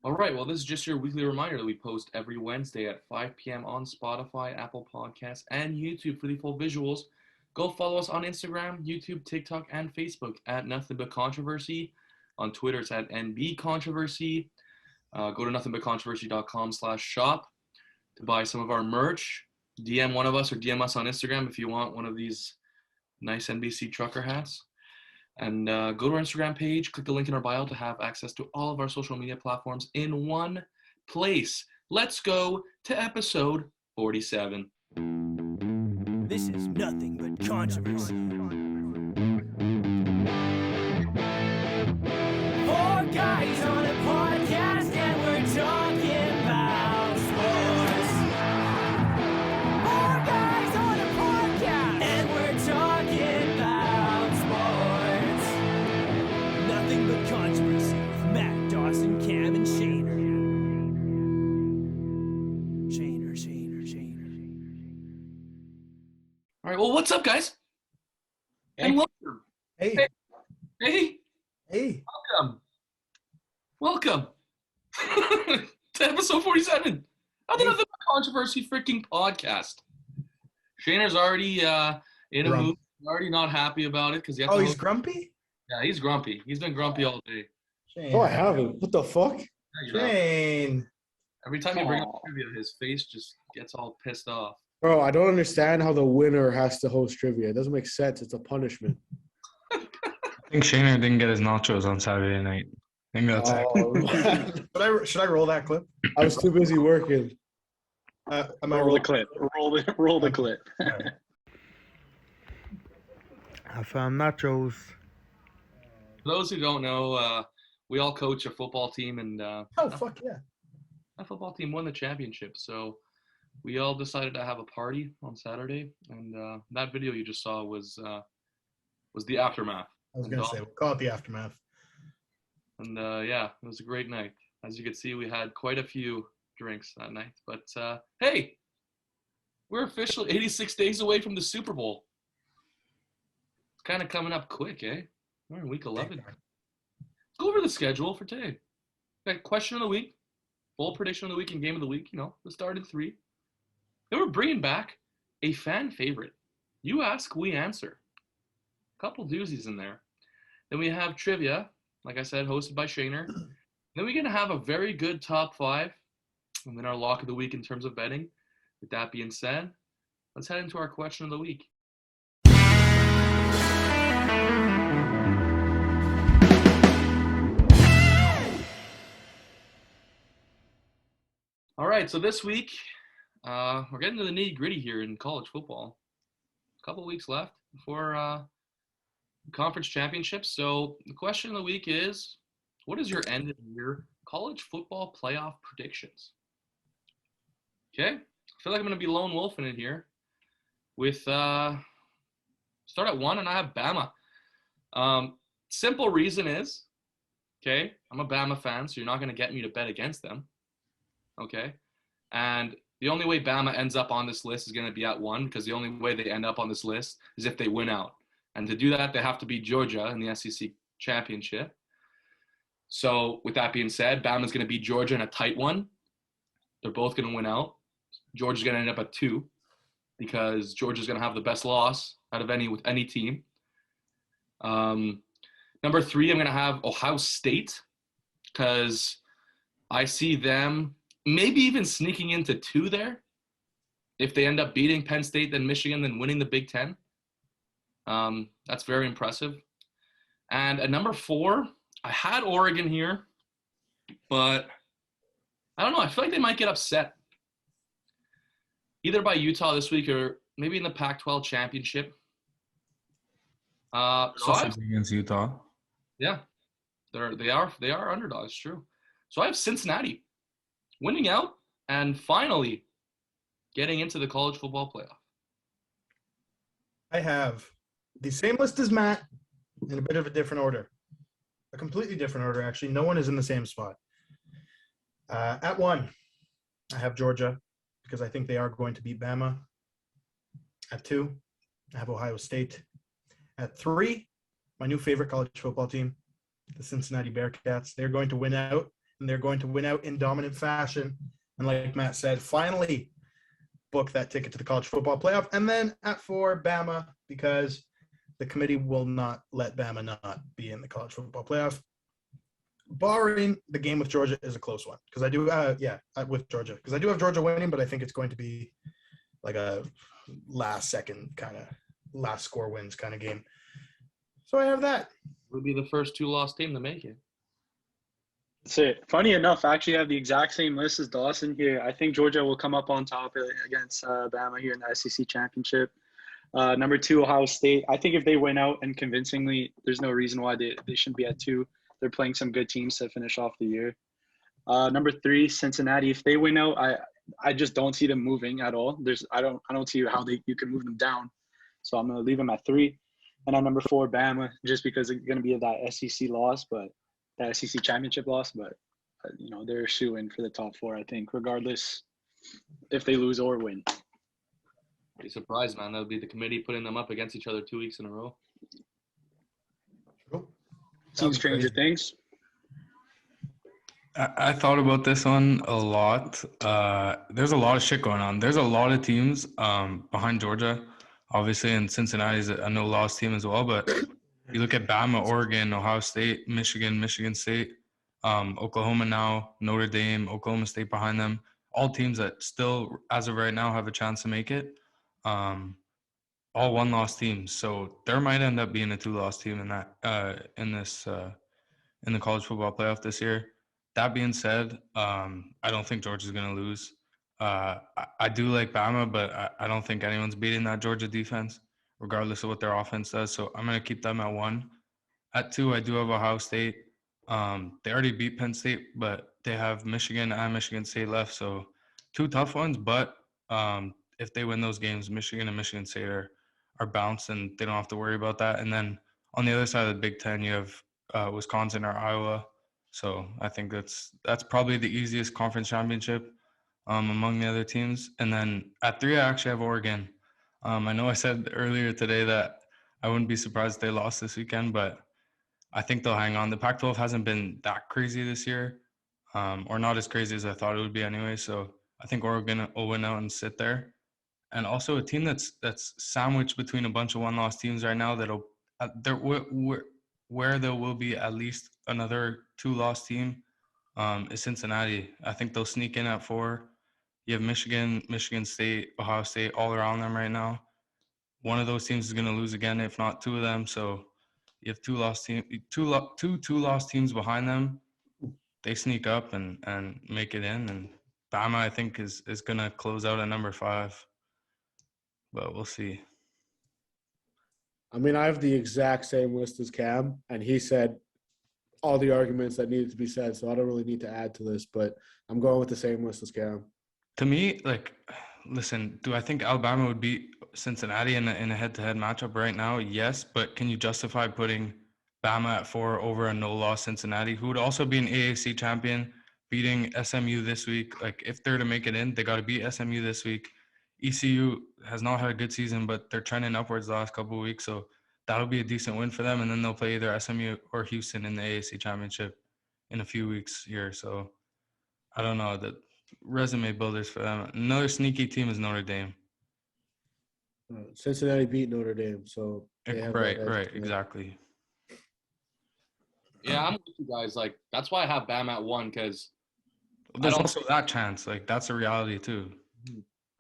All right, well, this is just your weekly reminder that we post every Wednesday at 5 p.m. on Spotify, Apple Podcasts, and YouTube for the full visuals. Go follow us on Instagram, YouTube, TikTok, and Facebook at Nothing But Controversy. On Twitter, it's at NB Controversy. Go to nothingbutcontroversy.com/shop to buy some of our merch. DM one of us or DM us on Instagram if you want one of these nice NBC trucker hats. And go to our Instagram page, click the link in our bio to have access to all of our social media platforms in one place. Let's go to episode 47. This is Nothing But Controversy. Four guys on a podcast and we're talking about sports. Four guys on a podcast and we're talking about sports. Nothing But Controversy with Matt, Dawson, Cam, and Shaner. All right, well, what's up, guys? Hey. And welcome. Hey. Hey, welcome to episode 47 of the Nothing But Controversy freaking podcast. Shayner's already in a mood. He's already not happy about it because he has to he's grumpy? Yeah, he's grumpy. He's been grumpy all day. Shane. Oh, I haven't. What the fuck? Yeah, you know. Shane. Every time you bring up trivia, his face just gets all pissed off. Bro, I don't understand how the winner has to host trivia. It doesn't make sense. It's a punishment. I think Shayner didn't get his nachos on Saturday night. I think that's it. Oh, Should I roll that clip? I was too busy working. I might Roll the clip. Roll the clip. I found nachos. For those who don't know, we all coach a football team, and Oh, fuck yeah. that football team won the championship. So we all decided to have a party on Saturday, and that video you just saw was the aftermath. I was going to say, we'll call it the aftermath. And yeah, it was a great night. As you can see, we had quite a few drinks that night. But hey, we're officially 86 days away from the Super Bowl. It's kind of coming up quick, eh? We're in week 11. Let's go over the schedule for today. Got question of the week, bold prediction of the week, and game of the week. You know, the start in 3. Then we're bringing back a fan favorite. You ask, we answer. A couple doozies in there. Then we have trivia, like I said, hosted by Shayner. Then we're going to have a very good top 5. And then our lock of the week in terms of betting. With that being said, let's head into our question of the week. All right, so this week, we're getting to the nitty-gritty here in college football. A couple weeks left before conference championships. So the question of the week is, what is your end of year college football playoff predictions? Okay, I feel like I'm going to be lone wolfing it here with start at 1, and I have Bama. Simple reason is, okay, I'm a Bama fan, so you're not going to get me to bet against them. Okay, and the only way Bama ends up on this list is going to be at 1, because the only way they end up on this list is if they win out. And to do that, they have to beat Georgia in the SEC championship. So with that being said, Bama's going to beat Georgia in a tight one. They're both going to win out. Georgia's going to end up at 2 because Georgia's going to have the best loss out of any team. Number 3, I'm going to have Ohio State because I see them maybe even sneaking into 2 there. If they end up beating Penn State, then Michigan, then winning the Big Ten. That's very impressive. And at number 4, I had Oregon here, but I don't know. I feel like they might get upset either by Utah this week or maybe in the Pac-12 championship. Against Utah. Yeah, they are underdogs. True. So I have Cincinnati winning out and finally getting into the college football playoff. I have the same list as Matt in a bit of a different order. A completely different order, actually. No one is in the same spot. At 1, I have Georgia because I think they are going to beat Bama. At 2, I have Ohio State. At 3, my new favorite college football team, the Cincinnati Bearcats. They're going to win out and they're going to win out in dominant fashion. And like Matt said, finally book that ticket to the college football playoff. And then at 4, Bama, because the committee will not let Bama not be in the college football playoff. Barring the game with Georgia is a close one, because I do, with Georgia, because I do have Georgia winning, but I think it's going to be like a last second kind of last score wins kind of game. So I have that. Would be the first 2-loss team to make it. That's it. Funny enough, I actually have the exact same list as Dawson here. I think Georgia will come up on top against Bama here in the SEC championship. Number 2, Ohio State. I think if they win out and convincingly, there's no reason why they shouldn't be at 2. They're playing some good teams to finish off the year. Number 3, Cincinnati. If they win out, I just don't see them moving at all. I don't see how you can move them down. So I'm gonna leave them at 3. And on number 4, Bama, just because it's gonna be that SEC loss, but that SEC championship loss. But they're a shoo-in for the top 4, I think, regardless if they lose or win. Be surprised, man. That would be the committee putting them up against each other 2 weeks in a row. Seen Stranger Things. I thought about this one a lot. There's a lot of shit going on. There's a lot of teams behind Georgia, obviously, and Cincinnati's a no-loss team as well. But you look at Bama, Oregon, Ohio State, Michigan State, Oklahoma now, Notre Dame, Oklahoma State behind them. All teams that still, as of right now, have a chance to make it. All 1-loss teams. So there might end up being a 2-loss team in the college football playoff this year. That being said, I don't think Georgia's going to lose. I do like Bama, but I don't think anyone's beating that Georgia defense, regardless of what their offense does. So I'm going to keep them at 1. At 2, I do have Ohio State. They already beat Penn State, but they have Michigan and Michigan State left. So 2 tough ones, but if they win those games, Michigan and Michigan State are bounced, and they don't have to worry about that. And then on the other side of the Big Ten, you have Wisconsin or Iowa. So I think that's probably the easiest conference championship among the other teams. And then at 3, I actually have Oregon. I know I said earlier today that I wouldn't be surprised if they lost this weekend, but I think they'll hang on. The Pac-12 hasn't been that crazy this year, or not as crazy as I thought it would be anyway. So I think Oregon will win out and sit there. And also a team that's sandwiched between a bunch of 1-loss teams right now where there will be at least another 2-loss team is Cincinnati. I think they'll sneak in at 4. You have Michigan, Michigan State, Ohio State all around them right now. One of those teams is going to lose again, if not 2 of them. So you have 2-loss teams behind them. They sneak up and make it in. And Bama, I think, is going to close out at number 5. But we'll see. I mean, I have the exact same list as Cam, and he said all the arguments that needed to be said, so I don't really need to add to this, but I'm going with the same list as Cam. To me, listen, do I think Alabama would beat Cincinnati in a head-to-head matchup right now? Yes, but can you justify putting Bama at 4 over a no-loss Cincinnati, who would also be an AAC champion, beating SMU this week? If they're to make it in, they got to beat SMU this week. ECU has not had a good season, but they're trending upwards the last couple of weeks, so that'll be a decent win for them. And then they'll play either SMU or Houston in the AAC championship in a few weeks here. So I don't know, the resume builders for them. Another sneaky team is Notre Dame. Cincinnati beat Notre Dame, so they have right, exactly. Yeah, I'm with you guys. That's why I have Bama at 1, because there's also that chance. That's a reality too.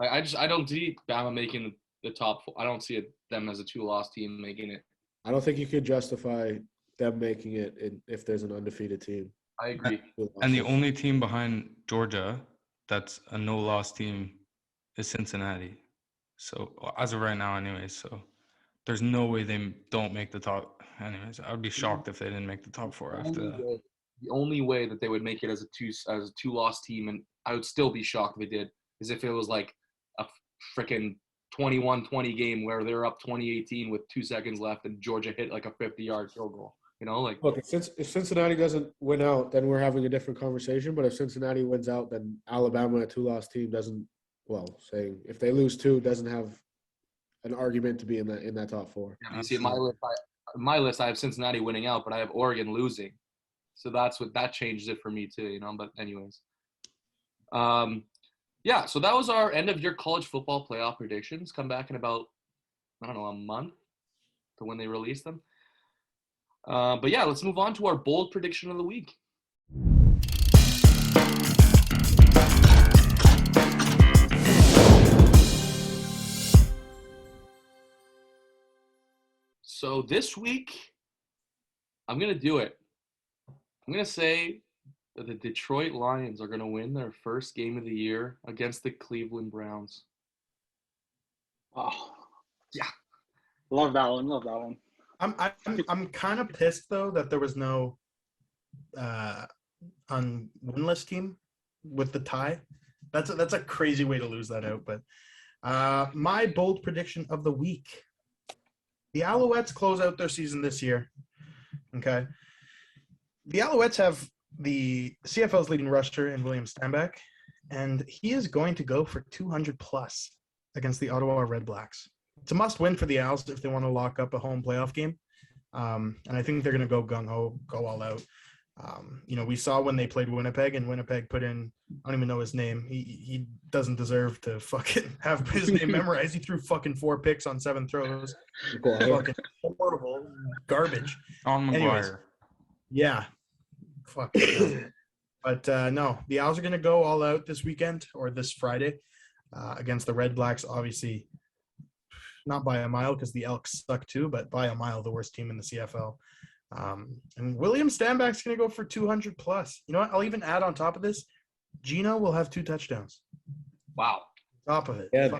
I don't see Bama making the top 4. I don't see them as a 2-loss team making it. I don't think you could justify them making it if there's an undefeated team. I agree. And the only team behind Georgia that's a no-loss team is Cincinnati. So as of right now, anyways. So there's no way they don't make the top. Anyways, I would be shocked if they didn't make the top 4 after that. The only way that they would make it as a 2-loss team, and I would still be shocked if they did, is if it was like a freaking 21-20 game where they're up 20-18 with 2 seconds left and Georgia hit like a 50-yard field goal. Look, if Cincinnati doesn't win out, then we're having a different conversation. But if Cincinnati wins out, then Alabama, a 2-loss team, saying if they lose 2, doesn't have an argument to be in that top 4. Yeah, you see, in my list, I have Cincinnati winning out, but I have Oregon losing. So that changes it for me too, But anyways, yeah. So that was our end of year college football playoff predictions. Come back in about a month to when they release them. But yeah, let's move on to our bold prediction of the week. So this week, I'm going to do it. I'm going to say that the Detroit Lions are going to win their first game of the year against the Cleveland Browns. Oh, yeah. Love that one. I'm kind of pissed though that there was no winless team with the tie. That's a crazy way to lose that out. But my bold prediction of the week: the Alouettes close out their season this year. Okay, the Alouettes have the CFL's leading rusher in William Stanback, and he is going to go for 200 plus against the Ottawa Red Blacks. It's a must-win for the Owls if they want to lock up a home playoff game. And I think they're going to go gung-ho, go all out. We saw when they played Winnipeg, and Winnipeg put in, I don't even know his name. He doesn't deserve to fucking have his name memorized. He threw fucking 4 picks on 7 throws. Fucking horrible garbage. On McGuire. Anyways, yeah. Fucking. But no, the Owls are going to go all out this weekend or this Friday against the Red Blacks. Obviously, not by a mile because the Elks suck too, but by a mile the worst team in the CFL. And William Stanback's going to go for 200 plus. You know what? I'll even add on top of this, Gino will have 2 touchdowns. Wow. Top of it. Yeah.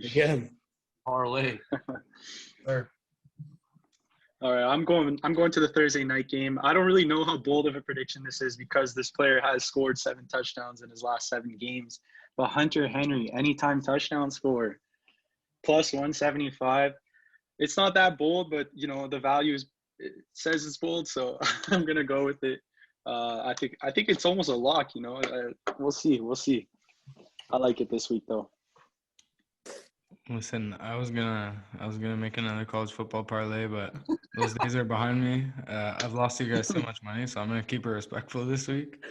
Again. Parlay. There. All right, I'm going to the Thursday night game. I don't really know how bold of a prediction this is because this player has scored 7 touchdowns in his last 7 games. But Hunter Henry, anytime touchdown score, plus 175. It's not that bold, but the value it says it's bold, so I'm gonna go with it. I think it's almost a lock. We'll see. I like it this week though. Listen, I was gonna make another college football parlay, but those days are behind me. I've lost you guys so much money, so I'm gonna keep it respectful this week.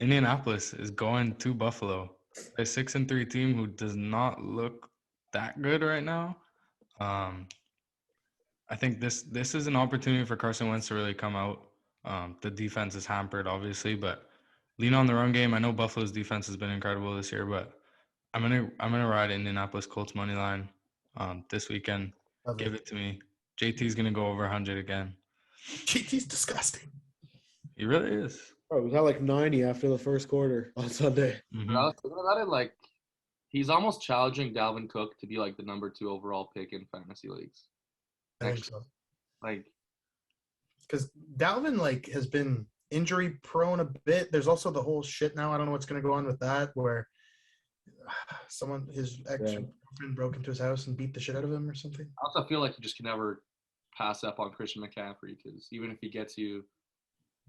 Indianapolis is going to Buffalo, a 6-3 team who does not look that good right now. I think this is an opportunity for Carson Wentz to really come out. The defense is hampered, obviously, but lean on the run game. I know Buffalo's defense has been incredible this year, but I'm gonna ride Indianapolis Colts money line this weekend. Give it to me. JT's gonna go over 100 again. JT's disgusting. He really is. Bro, we got like 90 after the first quarter on Sunday. Mm-hmm. I was thinking about it, like he's almost challenging Dalvin Cook to be like the number 2 overall pick in fantasy leagues. I think so. Like, because Dalvin has been injury prone a bit. There's also the whole shit now. I don't know what's going to go on with that, where his ex-girlfriend broke into his house and beat the shit out of him or something. I also feel like you just can never pass up on Christian McCaffrey because even if he gets you,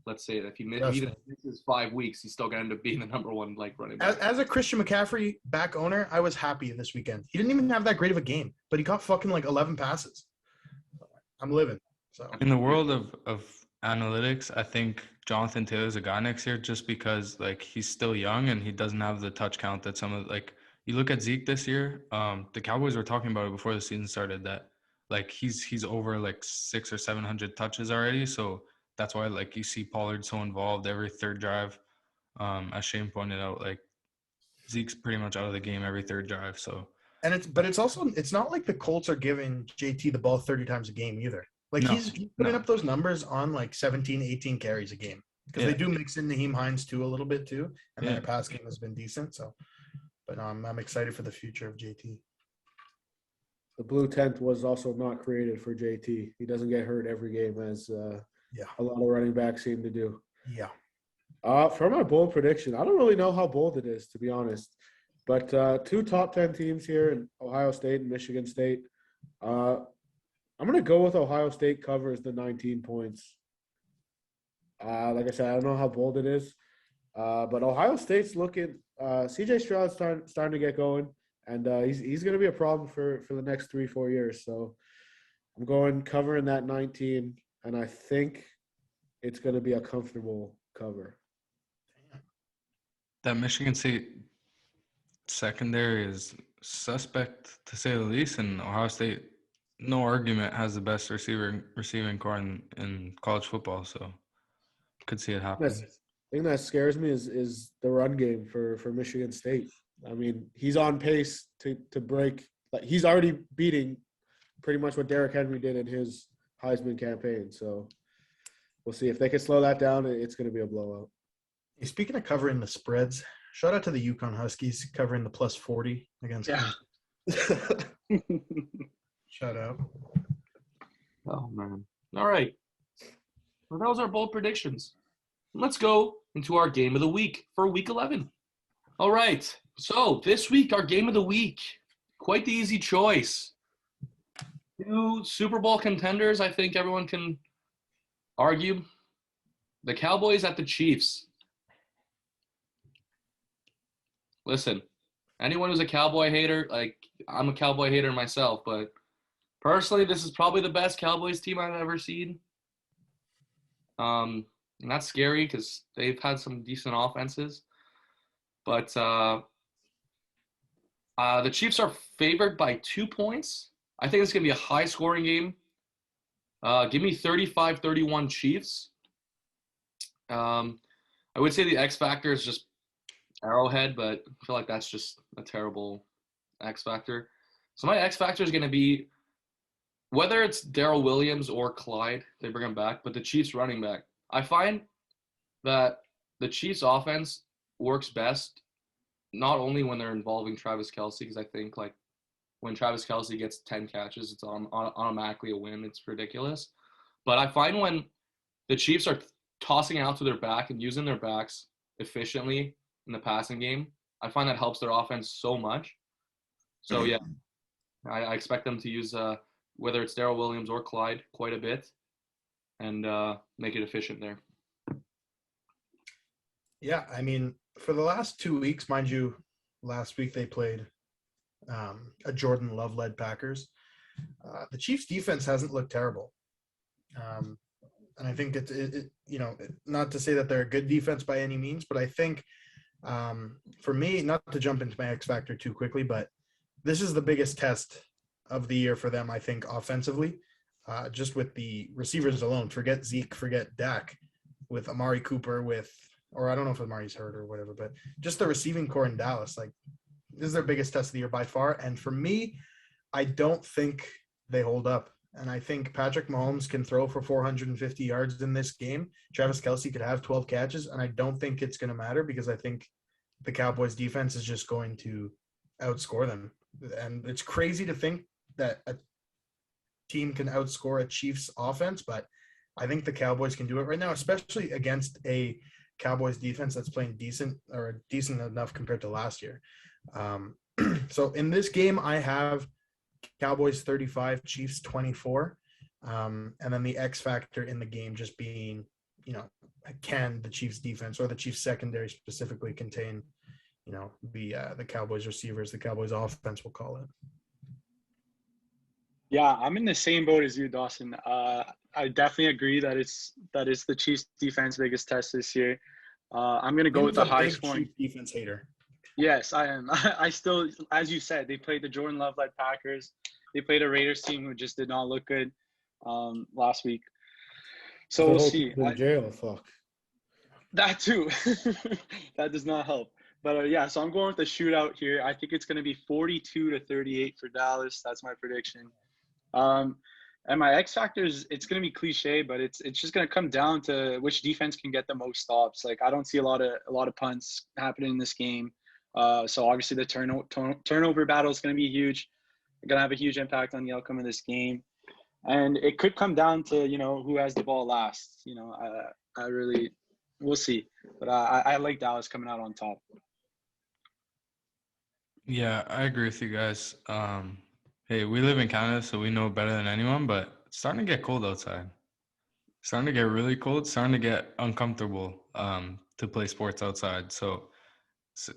let's say that if he misses 5 weeks, he's still going to end up being the number 1 running back. As a Christian McCaffrey back owner, I was happy this weekend. He didn't even have that great of a game, but he caught fucking 11 passes. I'm living. So in the world of analytics, I think Jonathan Taylor's a guy next year just because he's still young and he doesn't have the touch count that some of you look at Zeke this year. The Cowboys were talking about it before the season started that he's over 600 or 700 touches already. So that's why you see Pollard so involved every third drive. As Shane pointed out, Zeke's pretty much out of the game every third drive. So. And it's not like the Colts are giving JT the ball 30 times a game either. He's putting up those numbers on 17, 18 carries a game because they do mix in Naheem Hines too a little bit too, and their pass game has been decent. So, but I'm excited for the future of JT. The blue tent was also not created for JT. He doesn't get hurt every game as a lot of running backs seem to do. Yeah. For my bold prediction, I don't really know how bold it is, to be honest. But 2 top 10 teams here in Ohio State and Michigan State. I'm going to go with Ohio State covers the 19 points. Like I said, I don't know how bold it is. But Ohio State's looking CJ Stroud's starting to get going. And he's going to be a problem for the next 3-4 years. So I'm going covering that 19. And I think it's going to be a comfortable cover. That Michigan State secondary is suspect to say the least, and Ohio State, no argument, has the best receiving core in college football. So could see it happen. The thing that scares me is the run game for Michigan State. I mean, he's on pace to break. Like, he's already beating pretty much what Derrick Henry did in his Heisman campaign. So we'll see if they can slow that down. It's going to be a blowout. Hey, speaking of covering the spreads, shout out to the Yukon Huskies covering the plus 40 against. Yeah. Shout out. Oh, man. All right. Well, those are bold predictions. Let's go into our game of the week for week 11. All right. So this week, our game of the week, quite the easy choice. Two Super Bowl contenders, I think everyone can argue. The Cowboys at the Chiefs. Listen, anyone who's a Cowboy hater, like, I'm a Cowboy hater myself, but personally, this is probably the best Cowboys team I've ever seen. And that's scary because they've had some decent offenses. But the Chiefs are favored by 2 points. I think it's going to be a high-scoring game. Give me 35-31 Chiefs. I would say the X factor is just Arrowhead, but I feel like that's just a terrible X factor. So my X factor is going to be whether it's Darrell Williams or Clyde, they bring him back, but the Chiefs running back. I find that the Chiefs offense works best not only when they're involving Travis Kelce, because I think like when Travis Kelce gets 10 catches, it's automatically a win. It's ridiculous. But I find when the Chiefs are tossing out to their back and using their backs efficiently in the passing game, I find that helps their offense so much. So, yeah, I expect them to use whether it's Darrell Williams or Clyde quite a bit and make it efficient there. Yeah, I mean, for the last 2 weeks, mind you, last week they played a Jordan Love-led Packers. The Chiefs' defense hasn't looked terrible. And I think not to say that they're a good defense by any means, but I think for me, not to jump into my X factor too quickly, but this is the biggest test of the year for them, I think, offensively, just with the receivers alone. Forget Zeke, forget Dak, with Amari Cooper, or I don't know if Amari's hurt or whatever, but just the receiving core in Dallas, like, this is their biggest test of the year by far. And for me, I don't think they hold up. And I think Patrick Mahomes can throw for 450 yards in this game. Travis Kelce could have 12 catches, and I don't think it's going to matter because I think the Cowboys defense is just going to outscore them. And it's crazy to think that a team can outscore a Chiefs offense, but I think the Cowboys can do it right now, especially against a Cowboys defense that's playing decent enough compared to last year. So in this game, I have Cowboys 35, Chiefs 24. And then the X factor in the game just being, can the Chiefs defense or the Chiefs secondary specifically contain, the Cowboys receivers, the Cowboys offense, we'll call it. Yeah, I'm in the same boat as you, Dawson. I definitely agree that it's the Chiefs defense biggest test this year. I'm going to go with the high scoring defense hater. Yes, I am. I still, as you said, they played the Jordan Love-led Packers. They played a Raiders team who just did not look good last week. So we'll see. In jail, fuck. That too. That does not help. But yeah, so I'm going with the shootout here. I think it's going to be 42-38 for Dallas. That's my prediction. And my X factors, it's going to be cliche, but it's just going to come down to which defense can get the most stops. Like, I don't see a lot of punts happening in this game. So obviously the turnover battle is going to be huge. Going to have a huge impact on the outcome of this game. And it could come down to, who has the ball last. We'll see. But I like Dallas coming out on top. Yeah, I agree with you guys. Hey, we live in Canada, so we know better than anyone, but it's starting to get cold outside. It's starting to get really cold. It's starting to get uncomfortable to play sports outside. So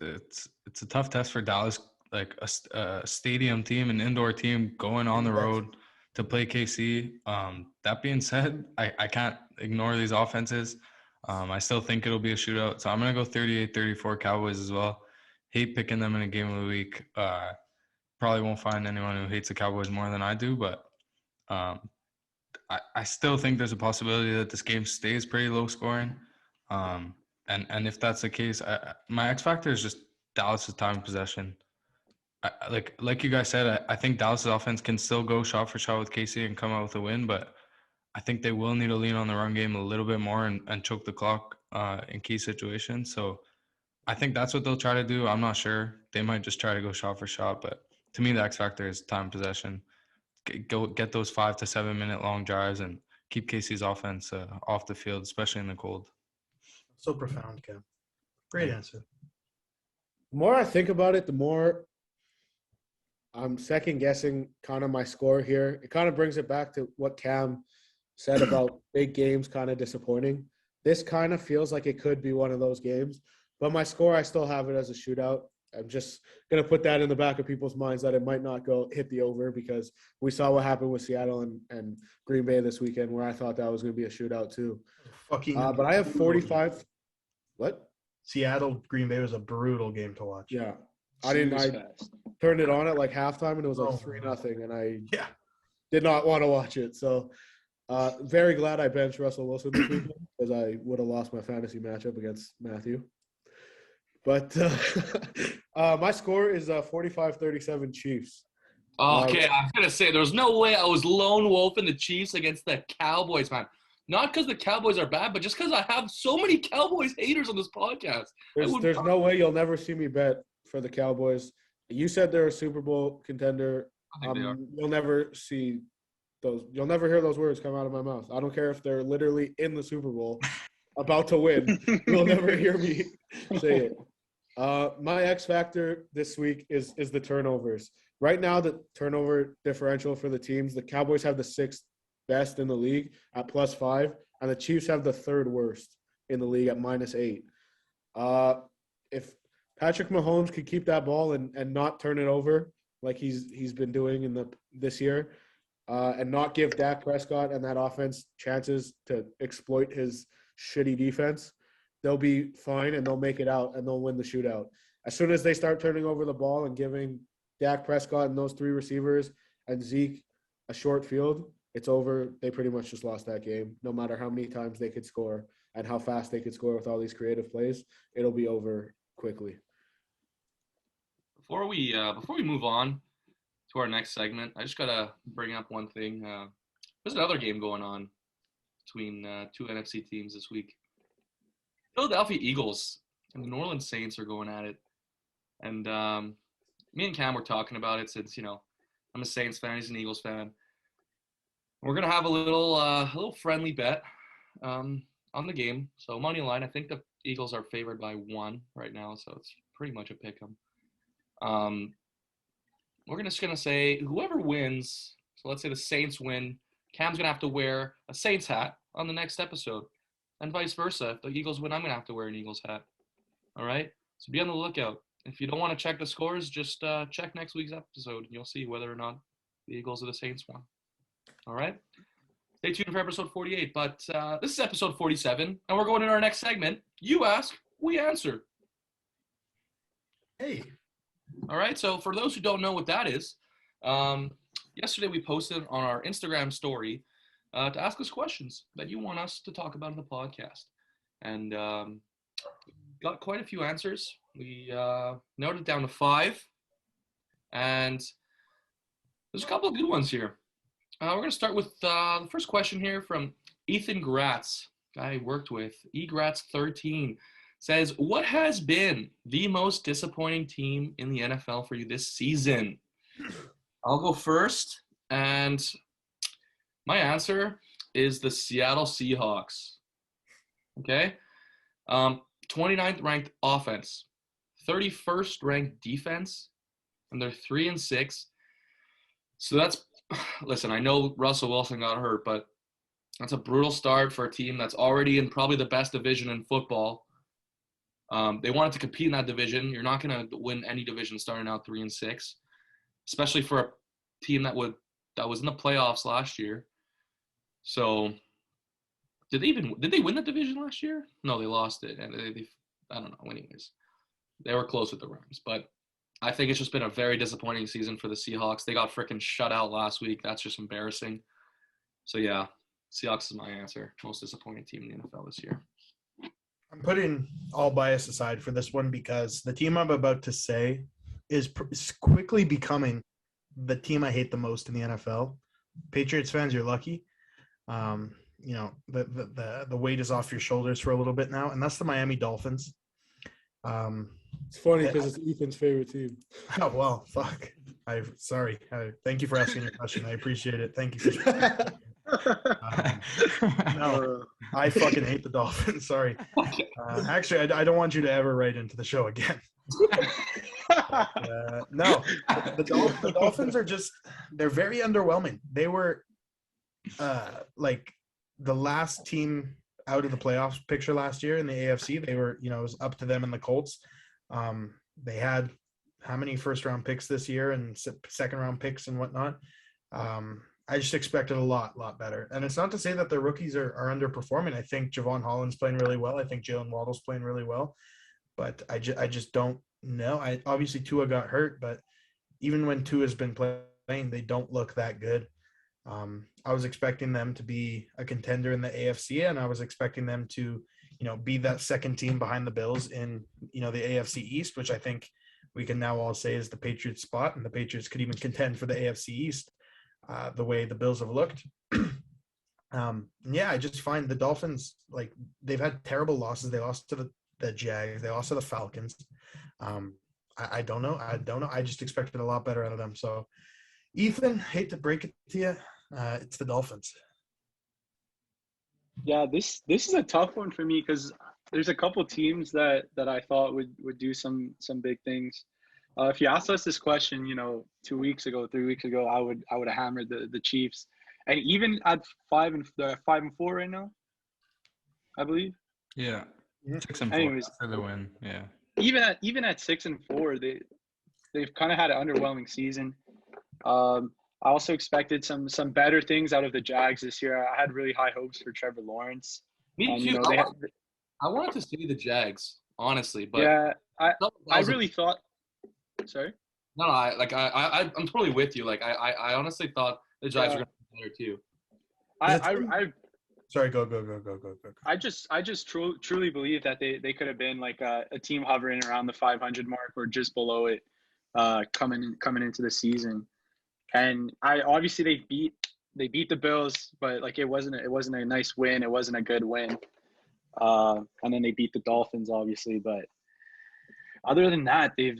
it's a tough test for Dallas, like a stadium team, an indoor team going on the road to play KC. That being said, I can't ignore these offenses. I still think it'll be a shootout. So I'm going to go 38-34 Cowboys as well. Hate picking them in a game of the week. Probably won't find anyone who hates the Cowboys more than I do, but I still think there's a possibility that this game stays pretty low scoring. And if that's the case, my X factor is just Dallas's time of possession. Like you guys said, I think Dallas's offense can still go shot for shot with KC and come out with a win, but I think they will need to lean on the run game a little bit more and choke the clock in key situations. So I think that's what they'll try to do. I'm not sure. They might just try to go shot for shot, but to me, the X factor is time possession. Go get those 5 to 7 minute long drives and keep KC's offense off the field, especially in the cold. So profound, Cam. Great answer. The more I think about it, the more I'm second guessing kind of my score here. It kind of brings it back to what Cam said about big games kind of disappointing. This kind of feels like it could be one of those games, but my score, I still have it as a shootout. I'm just going to put that in the back of people's minds that it might not go hit the over, because we saw what happened with Seattle and Green Bay this weekend, where I thought that was going to be a shootout too. But I have 45. What? Seattle, Green Bay was a brutal game to watch. Yeah. I turned it on at like halftime and it was like 3-0, and I did not want to watch it. So very glad I benched Russell Wilson this weekend, because I would have lost my fantasy matchup against Matthew. But my score is 45-37 Chiefs. Okay, I was going to say, there's no way I was lone wolfing the Chiefs against the Cowboys, man. Not because the Cowboys are bad, but just because I have so many Cowboys haters on this podcast. There's no way you'll never see me bet for the Cowboys. You said they're a Super Bowl contender. I think they are. You'll never see those. You'll never hear those words come out of my mouth. I don't care if they're literally in the Super Bowl, about to win. You'll never hear me say it. My X factor this week is the turnovers. Right now, the turnover differential for the teams, the Cowboys have the 6th best in the league at +5, and the Chiefs have the 3rd worst in the league at -8. If Patrick Mahomes could keep that ball and not turn it over like he's been doing this year, and not give Dak Prescott and that offense chances to exploit his shitty defense, they'll be fine and they'll make it out and they'll win the shootout. As soon as they start turning over the ball and giving Dak Prescott and those 3 receivers and Zeke a short field, it's over. They pretty much just lost that game. No matter how many times they could score and how fast they could score with all these creative plays, it'll be over quickly. Before we move on to our next segment, I just gotta bring up one thing. There's another game going on between 2 NFC teams this week. Philadelphia Eagles and the New Orleans Saints are going at it, and me and Cam were talking about it since I'm a Saints fan, he's an Eagles fan. We're gonna have a little friendly bet on the game. So money line, I think the Eagles are favored by 1 right now, so it's pretty much a pick 'em. We're just gonna say whoever wins. So let's say the Saints win. Cam's gonna have to wear a Saints hat on the next episode, and vice versa. If the Eagles win, I'm gonna have to wear an Eagles hat. All right. So be on the lookout. If you don't want to check the scores, just check next week's episode, and you'll see whether or not the Eagles or the Saints won. All right. Stay tuned for episode 48. But this is episode 47, and we're going to our next segment. You ask, we answer. Hey. All right. So for those who don't know what that is, yesterday we posted on our Instagram story to ask us questions that you want us to talk about in the podcast. And got quite a few answers. We narrowed it down to 5. And there's a couple of good ones here. We're going to start with the first question here from Ethan Gratz, guy I worked with. eGratz13 says, what has been the most disappointing team in the NFL for you this season? I'll go first, and my answer is the Seattle Seahawks. Okay? 29th ranked offense, 31st ranked defense, and they're 3-6. So that's, listen, I know Russell Wilson got hurt, but that's a brutal start for a team that's already in probably the best division in football. They wanted to compete in that division. You're not going to win any division starting out 3-6, especially for a team that would that was in the playoffs last year. So did they win the division last year? No, they lost it, and they I don't know. Anyways, they were close with the Rams, but I think it's just been a very disappointing season for the Seahawks. They got freaking shut out last week. That's just embarrassing. So yeah, Seahawks is my answer. Most disappointing team in the NFL this year. I'm putting all bias aside for this one because the team I'm about to say is quickly becoming the team I hate the most in the NFL. Patriots fans, you're lucky. The weight is off your shoulders for a little bit now, and that's the Miami Dolphins. It's funny because it's Ethan's favorite team. Oh well, fuck. Sorry. Thank you for asking your question. I appreciate it. Thank you. For no, I fucking hate the Dolphins. Sorry. Actually, I don't want you to ever write into the show again. No, the Dolphins are they're very underwhelming. They were like the last team out of the playoffs picture last year in the AFC. They were, it was up to them and the Colts. They had how many first round picks this year and second round picks and whatnot. I just expected a lot better. And it's not to say that their rookies are underperforming. I think Javon Holland's playing really well. I think Jalen Waddle's playing really well. But I just don't know. Obviously Tua got hurt, but even when Tua's been playing, they don't look that good. I was expecting them to be a contender in the AFC, and I was expecting them to, be that second team behind the Bills in, the AFC East, which I think we can now all say is the Patriots spot, and the Patriots could even contend for the AFC East, the way the Bills have looked. I just find the Dolphins, like, they've had terrible losses. They lost to the Jags. They lost to the Falcons. I don't know. I just expected a lot better out of them. So, Ethan, hate to break it to you, it's the Dolphins. Yeah, this is a tough one for me because there's a couple teams that I thought would do some big things. If you asked us this question, 2 weeks ago, 3 weeks ago, I would have hammered the Chiefs, and even at 5-4 right now, I believe. Yeah, 6-4 Anyways, for the win. Yeah. Even at 6-4, they've kind of had an underwhelming season. I also expected some better things out of the Jags this year. I had really high hopes for Trevor Lawrence. Me too. I wanted to see the Jags, honestly, but yeah, I really thought. Sorry. No, I'm totally with you. Like I honestly thought the Jags were going to be better too. Sorry, go. I just truly believe that they could have been like a team hovering around the 500 mark or just below it, coming into the season. And obviously they beat the Bills, but like it wasn't a nice win. It wasn't a good win. And then they beat the Dolphins, obviously. But other than that, they've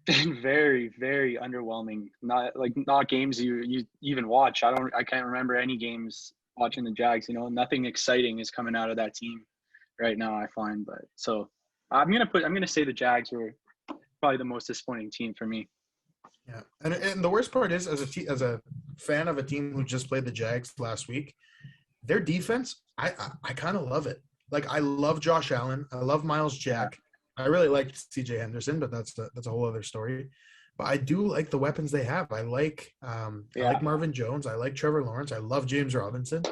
been very, very underwhelming. Not games you even watch. I can't remember any games watching the Jags. Nothing exciting is coming out of that team right now, I find. But so I'm gonna say the Jags were probably the most disappointing team for me. Yeah, and the worst part is, as a fan of a team who just played the Jags last week, their defense, I kind of love it. Like, I love Josh Allen, I love Miles Jack, I really like C.J. Henderson, but that's a whole other story. But I do like the weapons they have. I like Marvin Jones, I like Trevor Lawrence, I love James Robinson.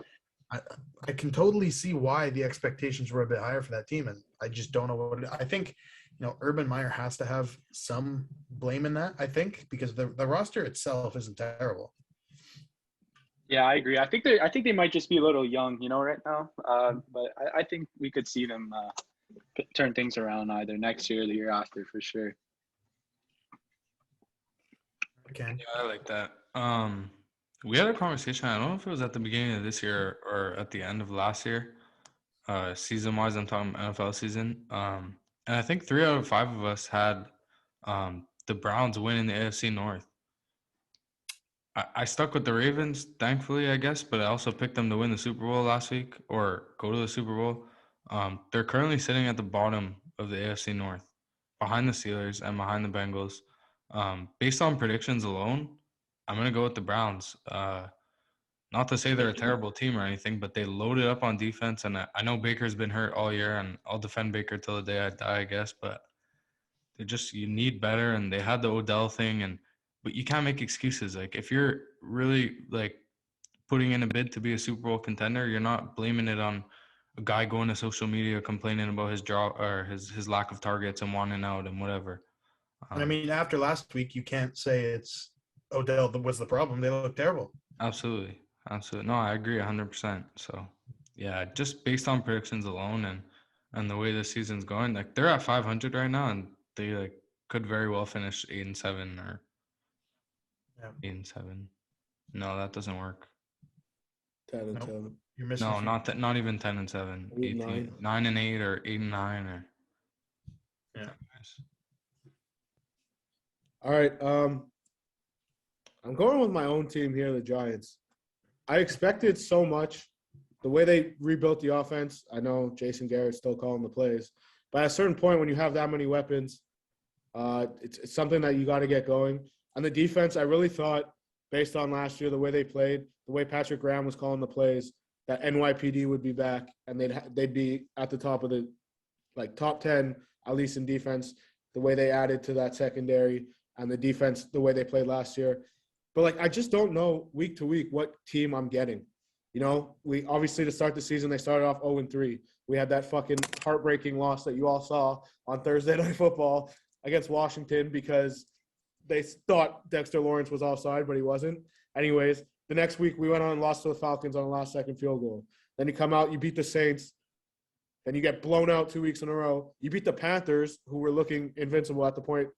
I can totally see why the expectations were a bit higher for that team, and I just don't know what I think. Urban Meyer has to have some blame in that, I think, because the roster itself isn't terrible. Yeah, I agree. I think they might just be a little young, right now. But I think we could see them turn things around either next year or the year after for sure. Okay. Yeah, I like that. We had a conversation. I don't know if it was at the beginning of this year or at the end of last year. Season-wise, I'm talking NFL season. And I think 3 out of 5 of us had the Browns win in the AFC North. I stuck with the Ravens, thankfully, I guess, but I also picked them to win the Super Bowl last week or go to the Super Bowl. They're currently sitting at the bottom of the AFC North, behind the Steelers and behind the Bengals. Based on predictions alone, I'm going to go with the Browns. Not to say they're a terrible team or anything, but they loaded up on defense. And I know Baker's been hurt all year, and I'll defend Baker till the day I die, I guess. But you need better. And they had the Odell thing, and but you can't make excuses. Like if you're really like putting in a bid to be a Super Bowl contender, you're not blaming it on a guy going to social media complaining about his job or his lack of targets and wanting out and whatever. And I mean, after last week, you can't say it's Odell that was the problem. They look terrible. Absolutely. No, I agree 100%. So, yeah, just based on predictions alone and the way the season's going, like they're at 500 right now, and they like could very well finish 8-7 or 8-7. No, that doesn't work. 10 Nope. 10. You're missing. No, not even 10-7. 9-8 or 8-9 or. Yeah. All right. I'm going with my own team here, the Giants. I expected so much. The way they rebuilt the offense, I know Jason Garrett's still calling the plays, but at a certain point when you have that many weapons, it's something that you got to get going. And the defense, I really thought, based on last year, the way they played, the way Patrick Graham was calling the plays, that NYPD would be back and they'd be at the top of the top 10, at least in defense, the way they added to that secondary and the defense, the way they played last year. But I just don't know week to week what team I'm getting. You know, we obviously to start the season, they started off 0-3. We had that fucking heartbreaking loss that you all saw on Thursday Night Football against Washington because they thought Dexter Lawrence was offside, but he wasn't. Anyways, the next week we went on and lost to the Falcons on a last-second field goal. Then you come out, you beat the Saints. Then you get blown out 2 weeks in a row. You beat the Panthers, who were looking invincible at the point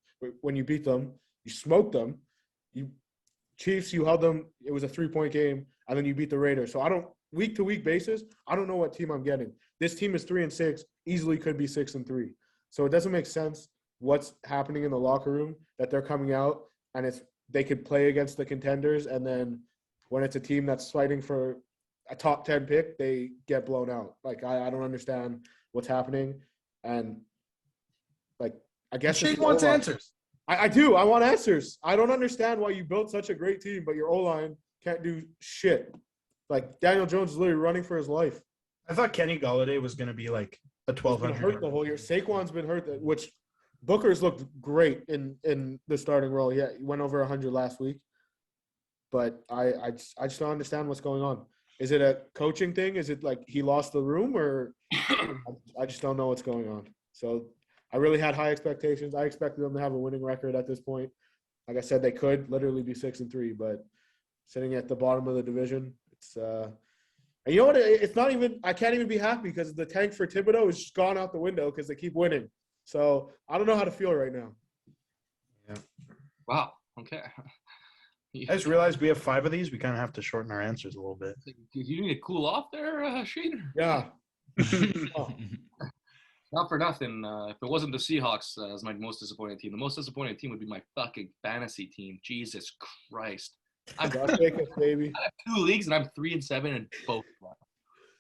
when you beat them. You smoked them. Chiefs, you held them. It was a 3-point game, and then you beat the Raiders. So week-to-week basis, I don't know what team I'm getting. This team is 3-6, easily could be 6-3. So it doesn't make sense what's happening in the locker room that they're coming out and they could play against the contenders, and then when it's a team that's fighting for a top 10 pick, they get blown out. I don't understand what's happening, and I guess Shane wants answers. I do. I want answers. I don't understand why you built such a great team, but your O-line can't do shit. Daniel Jones is literally running for his life. I thought Kenny Golladay was going to be a 1,200. Hurt the whole year. Saquon's been hurt, which Booker's looked great in the starting role. Yeah, he went over 100 last week, but I just don't understand what's going on. Is it a coaching thing? Is it he lost the room, or I just don't know what's going on. So I really had high expectations. I expected them to have a winning record at this point. Like I said, they could literally be 6-3, but sitting at the bottom of the division, it's and you know what? It's not even. I can't even be happy because the tank for Thibodeau is just gone out the window because they keep winning. So I don't know how to feel right now. Yeah. Wow. Okay. I just realized we have 5 of these. We kind of have to shorten our answers a little bit. You need to cool off there, Shane? Yeah. Oh. Not for nothing. If it wasn't the Seahawks as my most disappointing team, the most disappointing team would be my fucking fantasy team. Jesus Christ. Josh Jacobs, baby. I have 2 leagues and I'm 3-7 in both.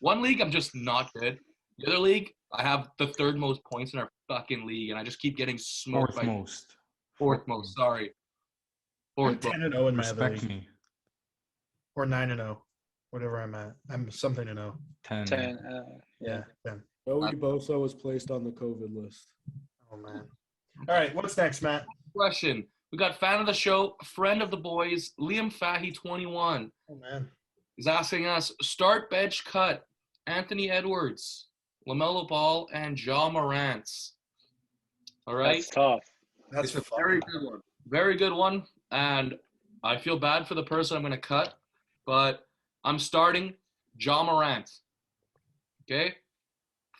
One league, I'm just not good. The other league, I have the 3rd most points in our fucking league, and I just keep getting smoked. Fourth most. Fourth most. Sorry. I'm Fourth most. 10-0 in my other Respect league. me. Or 9-0. Whatever I'm at. I'm something to know. 10. 10. Yeah, 10. Joey Bosa was placed on the COVID list. Oh, man. All right, what's next, Matt? Question. We got fan of the show, friend of the boys, Liam Fahey, 21. Oh, man. He's asking us, start, bench, cut, Anthony Edwards, LaMelo Ball, and Ja Morant. All right? That's tough. That's It's a very good one. Very good one. And I feel bad for the person I'm going to cut, but I'm starting Ja Morant. Okay?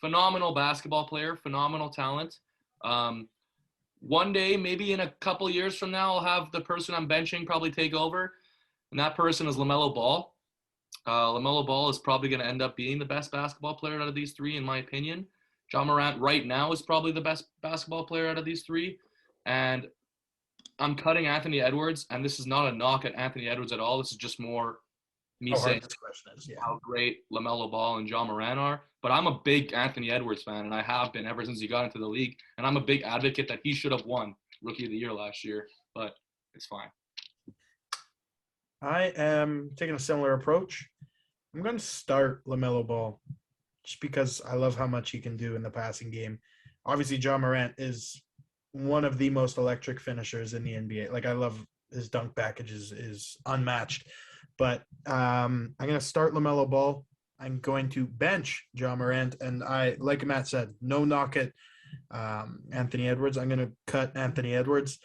Phenomenal basketball player, phenomenal talent. One day, maybe in a couple years from now, I'll have the person I'm benching probably take over, and that person is LaMelo Ball. LaMelo Ball is probably going to end up being the best basketball player out of these 3, in my opinion. Ja Morant right now is probably the best basketball player out of these 3, and I'm cutting Anthony Edwards, and this is not a knock at Anthony Edwards at all. This is just more me saying this question is, how great LaMelo Ball and Ja Morant are. But I'm a big Anthony Edwards fan, and I have been ever since he got into the league. And I'm a big advocate that he should have won Rookie of the Year last year, but it's fine. I am taking a similar approach. I'm going to start LaMelo Ball just because I love how much he can do in the passing game. Obviously, Ja Morant is one of the most electric finishers in the NBA. I love his dunk package is unmatched. But I'm going to start LaMelo Ball. I'm going to bench John Morant, and like Matt said, no knock at Anthony Edwards. I'm going to cut Anthony Edwards.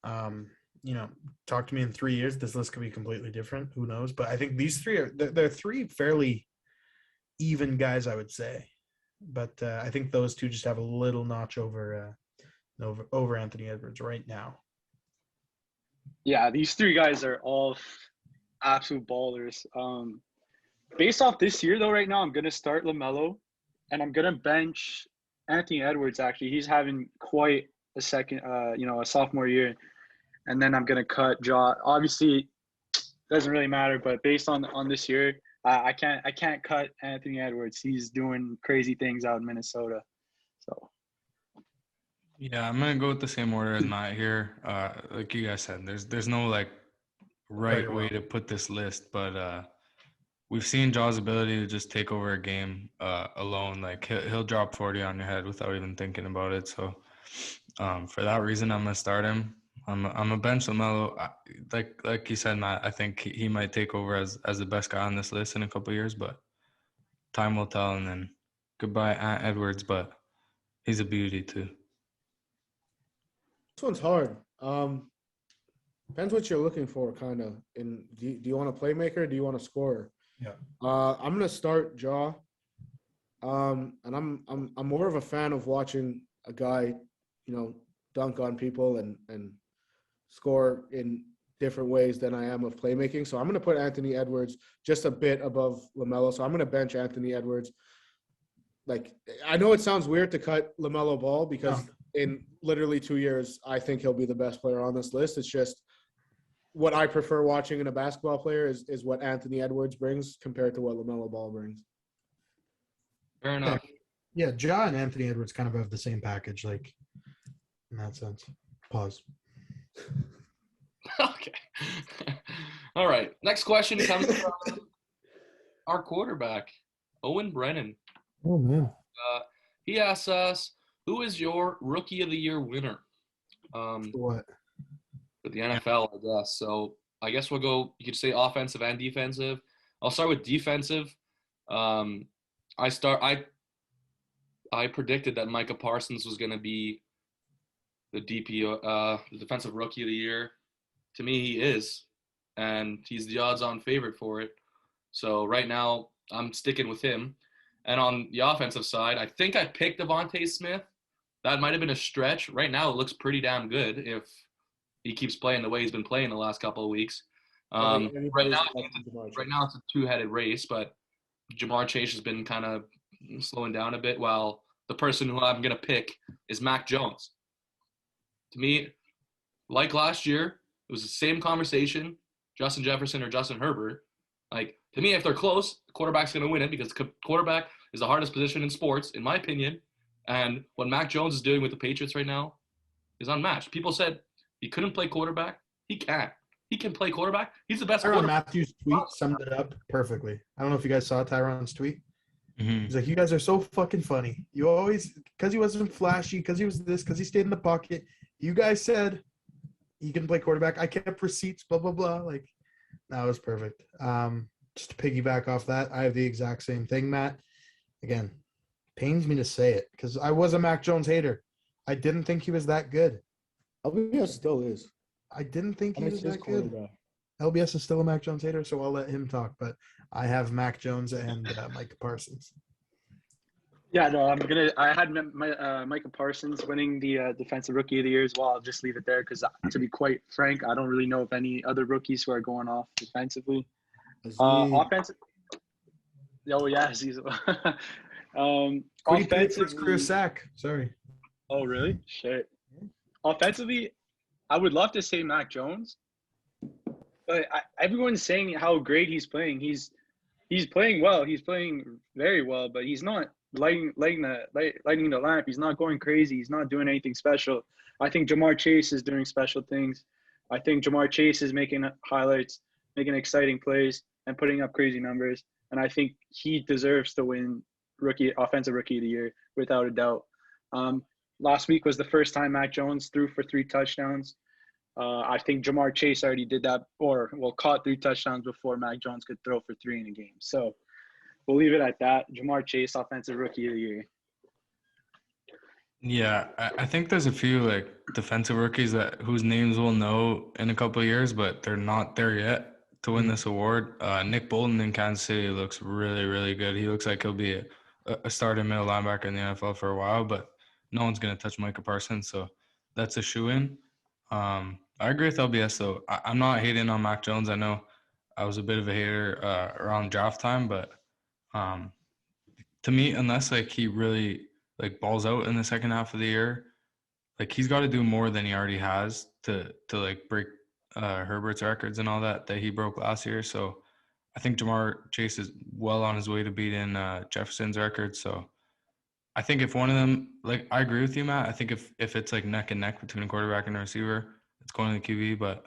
Talk to me in 3 years. This list could be completely different. Who knows? But I think these three they're three fairly even guys, I would say. But I think those two just have a little notch over Anthony Edwards right now. Yeah, these three guys are all absolute ballers. Based off this year, though, right now, I'm going to start LaMelo, and I'm going to bench Anthony Edwards, actually. He's having quite a sophomore year. And then I'm going to cut Ja. Obviously, doesn't really matter, but based on this year, I can't cut Anthony Edwards. He's doing crazy things out in Minnesota. So. Yeah, I'm gonna go with the same order as Matt here. Like you guys said, there's no like right way to put this list, but we've seen Jaw's ability to just take over a game alone. Like he'll drop 40 on your head without even thinking about it. So for that reason, I'm gonna start him. I'm a bench LaMelo. Like you said, Matt. I think he might take over as the best guy on this list in a couple of years, but time will tell. And then goodbye, Ant Edwards, but he's a beauty too. This one's hard. Depends what you're looking for, kind of. Do you want a playmaker? Or do you want a scorer? Yeah. I'm gonna start Jaw. And I'm more of a fan of watching a guy, dunk on people and score in different ways than I am of playmaking. So I'm gonna put Anthony Edwards just a bit above LaMelo. So I'm gonna bench Anthony Edwards. Like, I know it sounds weird to cut LaMelo Ball because in literally 2 years, I think he'll be the best player on this list. It's just what I prefer watching in a basketball player is what Anthony Edwards brings compared to what LaMelo Ball brings. Fair enough. Yeah, Ja and Anthony Edwards kind of have the same package, like, in that sense. Pause. Okay. All right. Next question comes from our quarterback, Owen Brennan. Oh, man. He asks us, who is your Rookie of the Year winner? What? For the NFL, I guess. So I guess we'll go, you could say offensive and defensive. I'll start with defensive. I predicted that Micah Parsons was going to be the the defensive Rookie of the Year. To me, he is, and he's the odds-on favorite for it. So right now, I'm sticking with him. And on the offensive side, I think I picked Devontae Smith. That might have been a stretch. Right now, it looks pretty damn good if he keeps playing the way he's been playing the last couple of weeks. Right now, it's a two-headed race, but Jamar Chase has been kind of slowing down a bit, while the person who I'm going to pick is Mac Jones. To me, like last year, it was the same conversation, Justin Jefferson or Justin Herbert. Like, to me, if they're close, the quarterback's going to win it because quarterback is the hardest position in sports, in my opinion. And what Mac Jones is doing with the Patriots right now is unmatched. People said he couldn't play quarterback. He can. He can play quarterback. He's the best Tyrann quarterback. Matthews' tweet summed it up perfectly. I don't know if you guys saw Tyronn's tweet. Mm-hmm. He's like, you guys are so fucking funny. You always, because he wasn't flashy, because he was this, because he stayed in the pocket. You guys said he can play quarterback. I kept receipts, blah, blah, blah. Like, that was perfect. Just to piggyback off that, I have the exact same thing, Matt. Again, pains me to say it because I was a Mac Jones hater. I didn't think he was that good. LBS still is. I didn't think he was that good. LBS is still a Mac Jones hater, so I'll let him talk. But I have Mac Jones and Micah Parsons. Yeah, no, I had Micah Parsons winning the Defensive Rookie of the Year as well. I'll just leave it there because, to be quite frank, I don't really know of any other rookies who are going off defensively. Offensive. Oh yeah, Aziz. Offensively, career sack. Sorry. Oh really? Shit. Offensively, I would love to say Mac Jones, but everyone's saying how great he's playing. He's playing well. He's playing very well, but he's not lighting the lamp. He's not going crazy. He's not doing anything special. I think Jamar Chase is doing special things. I think Jamar Chase is making highlights, making exciting plays, and putting up crazy numbers. And I think he deserves to win Offensive Rookie of the Year without a doubt. Last week was the first time Mac Jones threw for 3 touchdowns. I think Jamar Chase already did that, caught 3 touchdowns before Mac Jones could throw for 3 in a game. So we'll leave it at that. Jamar Chase, offensive rookie of the year. Yeah, I think there's a few like defensive rookies whose names we'll know in a couple of years, but they're not there yet to win this award. Nick Bolton in Kansas City looks really, really good. He looks like he'll be a starting middle linebacker in the NFL for a while, but no one's going to touch Micah Parsons, so that's a shoe-in. I agree with LBS, though. I'm not hating on Mac Jones. I know I was a bit of a hater around draft time, but to me, unless like he really like balls out in the second half of the year, like he's got to do more than he already has to like break Herbert's records and all that he broke last year. So I think Jamar Chase is well on his way to beating Jefferson's record. So I think if one of them, like I agree with you, Matt. I think if it's like neck and neck between a quarterback and a receiver, it's going to the QB. But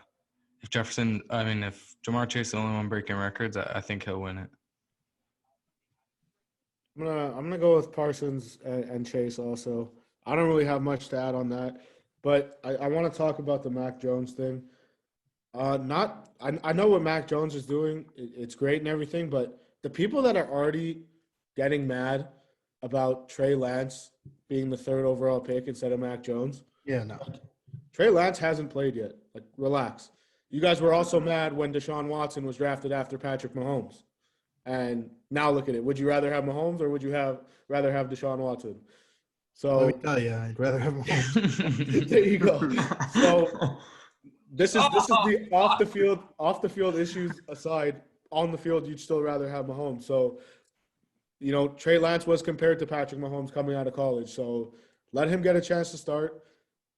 if Jamar Chase is the only one breaking records, I think he'll win it. I'm gonna go with Parsons and Chase also. I don't really have much to add on that, but I want to talk about the Mac Jones thing. I know what Mac Jones is doing. It's great and everything, but the people that are already getting mad about Trey Lance being the 3rd overall pick instead of Mac Jones. Yeah, no. Trey Lance hasn't played yet. Like, relax. You guys were also mad when Deshaun Watson was drafted after Patrick Mahomes. And now look at it. Would you rather have Mahomes or would you rather have Deshaun Watson? So Let me tell you, I'd rather have Mahomes. there you go. So this is the off the field issues aside. On the field, you'd still rather have Mahomes. So, you know, Trey Lance was compared to Patrick Mahomes coming out of college. So let him get a chance to start.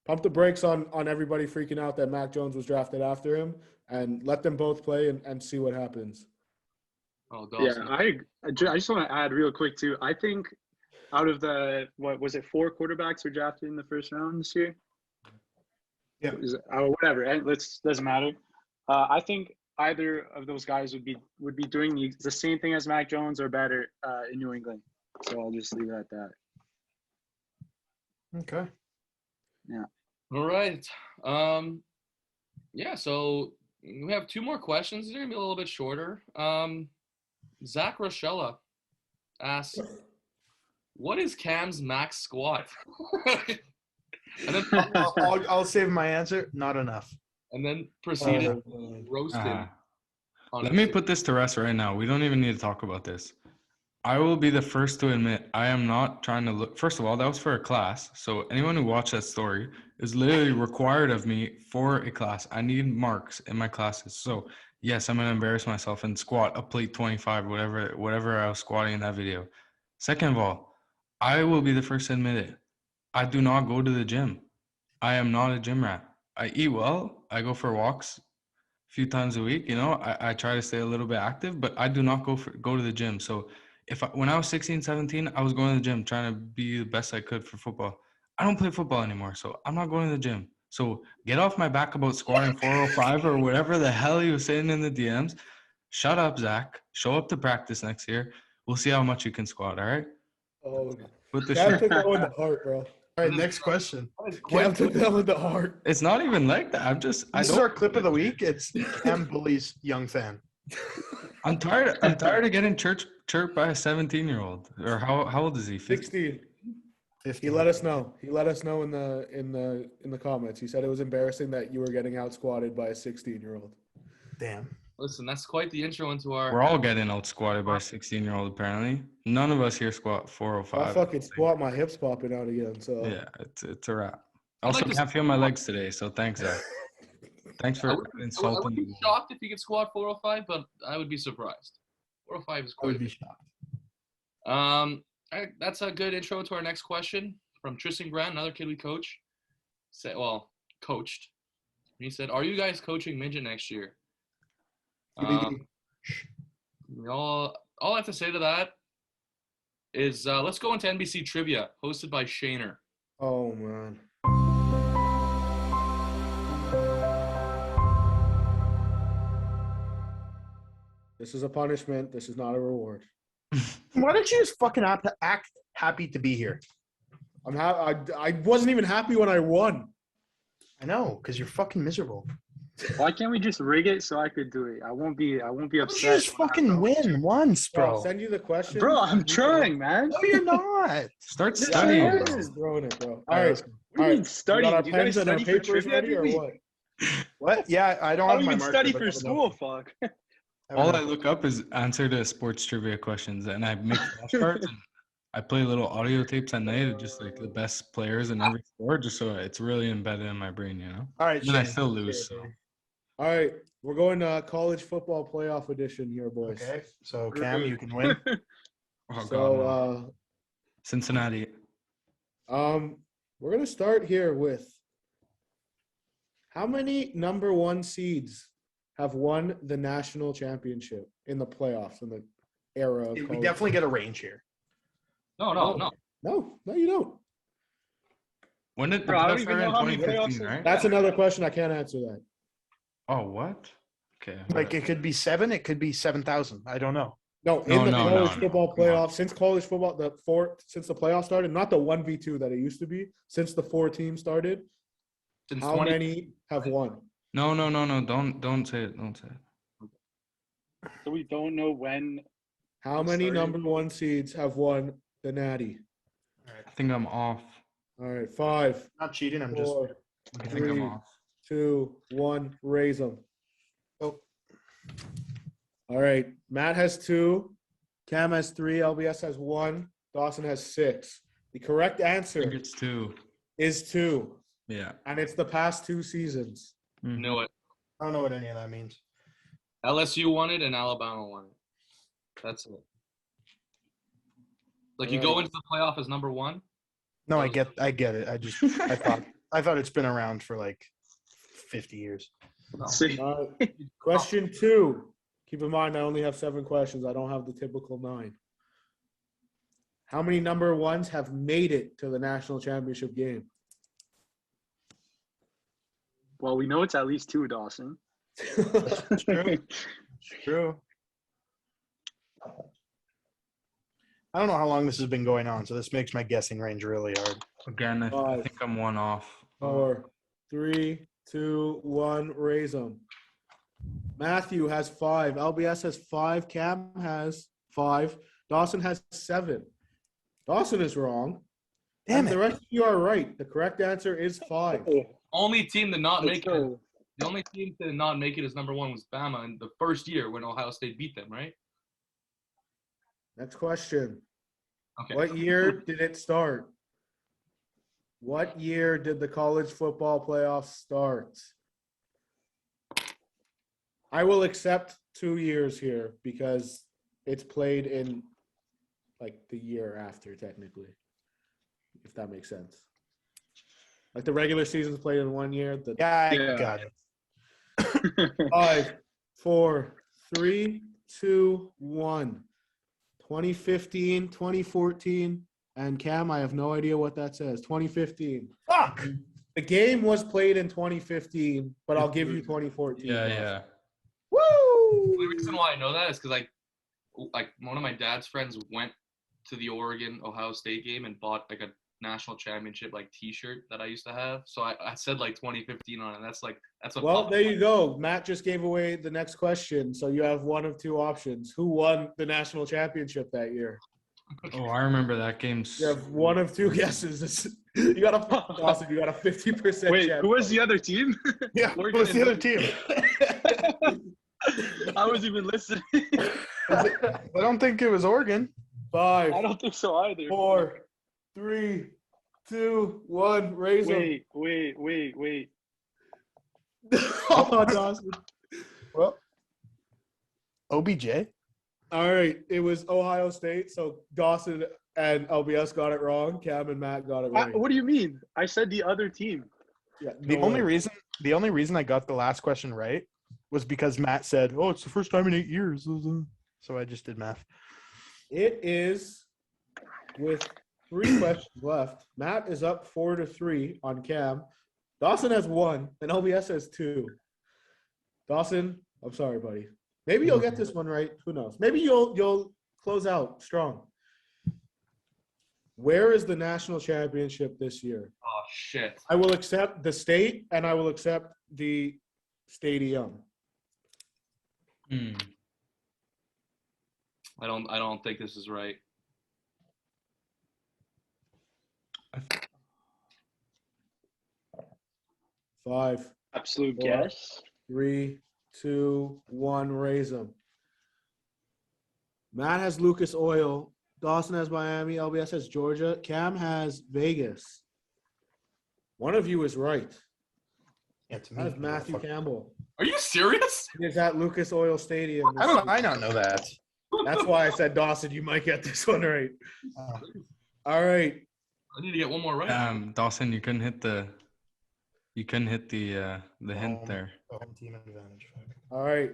Pump the brakes on everybody freaking out that Mac Jones was drafted after him, and let them both play and see what happens. Oh, Dawson. Yeah, I just want to add real quick too. I think out of the 4 quarterbacks were drafted in the first round this year. Yeah. Whatever. Doesn't matter. I think either of those guys would be doing the same thing as Mac Jones or better in New England. So I'll just leave it at that. Okay. Yeah. All right. Yeah, so we have 2 more questions. They're going to be a little bit shorter. Zach Rochella asks, what is Cam's max squat? And then I'll save my answer. Not enough. and then proceeded to roast him. Let me put this to rest right now. We don't even need to talk about this. I will be the first to admit I am not trying to look. First of all, that was for a class. So anyone who watched that story is literally required of me for a class. I need marks in my classes. So yes, I'm going to embarrass myself and squat a plate 25, whatever I was squatting in that video. Second of all, I will be the first to admit it. I do not go to the gym. I am not a gym rat. I eat well. I go for walks a few times a week. You know, I try to stay a little bit active, but I do not go to the gym. So when I was 16, 17, I was going to the gym trying to be the best I could for football. I don't play football anymore, so I'm not going to the gym. So get off my back about squatting 405 or whatever the hell he was saying in the DMs. Shut up, Zach. Show up to practice next year. We'll see how much you can squat, all right? Oh, Put the Cam shit. took that one to heart, bro. All right, next question. Cam took that one to heart. It's not even like that. This is our clip of the week. It's Cam bullies young fan. I'm tired of getting chirped by a 17-year-old. Or how old is he? 16. 50. He let us know. He let us know in the comments. He said it was embarrassing that you were getting out squatted by a 16-year-old. Damn. Listen, that's quite the intro into our. We're all getting out squatted by a 16-year-old apparently. None of us here squat 405. I fucking squat, my hips popping out again. So Yeah, it's a wrap. I'd Also, like to can't feel my legs today, so thanks, Zach. Thanks I for would insulting be me. shocked if you could squat 405, but I would be surprised. 405 is I quite a would be bit. shocked. That's a good intro to our next question from Tristan Grant, another kid we coached. Coached. And he said, "Are you guys coaching midget next year?" All I have to say to that is let's go into NBC trivia, hosted by Shaner. oh man. This is a punishment. This is not a reward. Why don't you just fucking act happy to be here? I wasn't even happy when I won. I know, because you're fucking miserable. Why can't we just rig it so I could do it? I won't be Why don't upset. you just when I have fucking the win opportunity. once, Bro, bro? I'll send you the question. Bro, I'm trying, man. No, you're not. Start Yes, studying, I bro. am. Just throwing it, bro. All All right, right. let's go. What do you All mean right. study? We got our Do you guys pens and our study for papers trivia ready, or every what? What? Yeah, I don't How have do my you marker. study but for I have a school? notebook. Fuck. I have a All I notebook. look up is answer to sports trivia questions, and I make flashcards and I play little audio tapes at night of just like the best players in every sport, just so it's really embedded in my brain, you know. All right, And then I Shane. still lose. So. All right. We're going to college football playoff edition here, boys. Okay, so Cam, you can win. Oh So, God, no. Cincinnati. we're gonna start here with how many number one seeds have won the national championship in the playoffs in the era of We college? definitely get a range here. No. No, you don't. When did the Bro, I don't playoffs even start know in how many 2015, playoffs right? That's another question. I can't answer that. Oh, what? Okay. Like it could be 7, it could be 7,000. I don't know. No, in the No, college no. football Come on. playoffs, since college football, since the playoffs started, not the 1v2 that it used to be, since the 4 teams started, Since how 20 many have won? No. Don't say it. Don't say it. So we don't know when. How It many started. number one seeds have won the Natty? I think I'm off. All right, 5, Not cheating. I'm just. 4, I think I'm 3, off. 2, 1, raise them. Oh, All right, Matt has 2, Cam has 3, LBS has 1, Dawson has 6. The correct I think answer it's 2. is 2, Yeah. and it's the past 2 seasons. Mhm. knew it. I don't know what any of that means. LSU won it and Alabama won it. That's it. Like you go Alright. into the playoff as number one. No, I get it. I thought it's been around for like 50 years. No. See, Question 2. Keep in mind, I only have 7 questions. I don't have the typical 9. How many number ones have made it to the national championship game? well, we know it's at least 2, Dawson. True. True. I don't know how long this has been going on, so this makes my guessing range really hard. Again, I 5, think I'm 1 off. 4, 3, 2, 1, raise them. Matthew has 5. LBS has 5. Cam has 5. Dawson has 7. Dawson is wrong. Damn And the it. rest of you are right. The correct answer is 5. Only team to not Let's make it. go. The only team to not make it as number one was Bama in the first year when Ohio State beat them, right? Next question. Okay. What year did it start? What year did the college football playoffs start? I will accept 2 years here because it's played in like the year after, technically, if that makes sense. Like the regular season's played in 1 year. The Yeah, I Yeah. got it. 5, 4, 3, 2, 1. 2015, 2014, and Cam, I have no idea what that says. 2015. Fuck. The game was played in 2015, but I'll give you 2014. Yeah. The only Woo! reason why I know that is because like one of my dad's friends went to the Oregon Ohio State game and bought like a national championship like T-shirt that I used to have. So I said like 2015 on it. That's what. Well, there you go. Matt just gave away the next question, so you have one of 2 options. Who won the national championship that year? Oh, I remember that game. You have one of 2 guesses. You got a Dawson, you got a 50% Wait, chance. who was the other team? Yeah, Oregon what's the and- other team? I was even listening. I don't think it was Oregon. 5, I don't think so either. 4, 3, 2, 1. Raise them. Wait. Oh, Dawson. Well, OBJ. All right, it was Ohio State. So Dawson and LBS got it wrong. Cam and Matt got it right. What do you mean? I said the other team. Yeah, The no only way. reason I got the last question right was because Matt said, "Oh, it's the first time in 8 years." So I just did math. It is with 3 questions left. Matt is up 4-3 on Cam. Dawson has 1, and LBS has 2. Dawson, I'm sorry, buddy. Maybe you'll get this one right. Who knows? Maybe you'll close out strong. Where is the national championship this year? Oh shit. I will accept the state and I will accept the stadium. I don't think this is right. Five, Absolute Four. guess. 3, 2, 1. Raise them. Matt has Lucas Oil. Dawson has Miami. LBS has Georgia. Cam has Vegas. One of you is right. Yeah, to That me. is Matthew Campbell. Are you serious? He is at Lucas Oil Stadium. How do I not know that? That's why I said, Dawson, you might get this one right. Oh. All right. I need to get one more right. Dawson, you couldn't hit the hint there. Home team advantage. All right.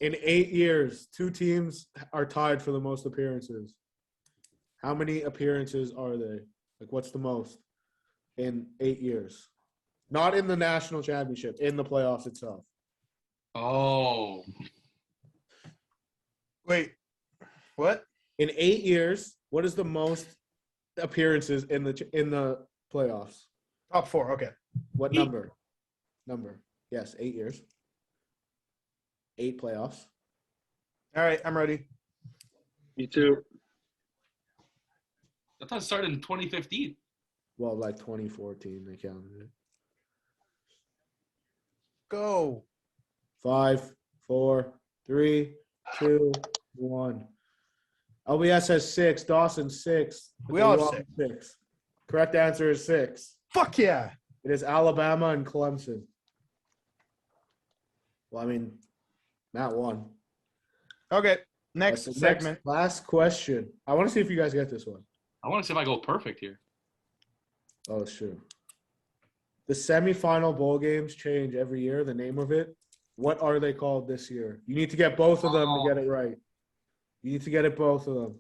In 8 years, 2 teams are tied for the most appearances. How many appearances are they? Like, what's the most in 8 years? Not in the national championship, in the playoffs itself. Oh. Wait, what? In 8 years, what is the most appearances in the playoffs? Top 4. Okay. What number? Yes, 8 years. 8 playoffs. All right, I'm ready. Me too. I thought it started in 2015. Well, like 2014, they counted it. Go. 5, 4, 3, 2, 1. LBS has 6. Dawson 6. We all have 6. Correct answer is 6. Fuck yeah. It is Alabama and Clemson. Well, I mean, Matt won. Okay, next That's the segment. Last question. I want to see if you guys get this one. I want to see if I go perfect here. Oh, it's true. The semifinal bowl games change every year, the name of it. What are they called this year? You need to get both of them to get it right. You need to get it both of them.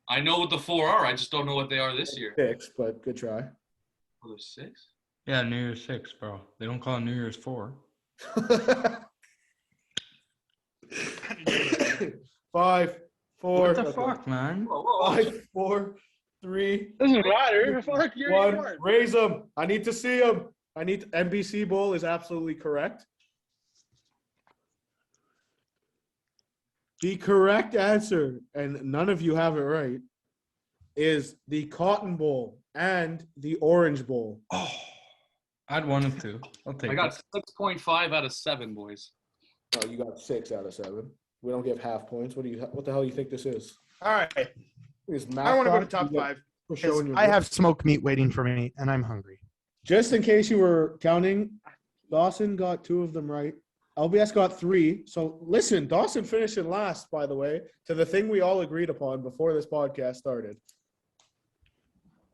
I know what the 4 are. I just don't know what they are this year. 6, but good try. Oh, there's 6? Yeah, New Year's 6, bro. They don't call it New Year's 4. 5, 4. What the okay. fuck, man? Whoa, whoa, whoa. 5, 4, 3, Doesn't matter. Fuck, you're 1. yours. Raise them. I need to see them. NBC Bowl is absolutely correct. The correct answer, and none of you have it right, is the Cotton Bowl and the Orange Bowl. Oh, I'd one of 2. I'll take I it. got 6.5 out of 7, boys. Oh, you got 6 out of 7. We don't give half points. What the hell do you think this is? All right. Is I want to go to top 5. For showing your I have smoked meat waiting for me, and I'm hungry. Just in case you were counting, Dawson got 2 of them right. LBS got 3. So listen, Dawson finished in last, by the way, to the thing we all agreed upon before this podcast started.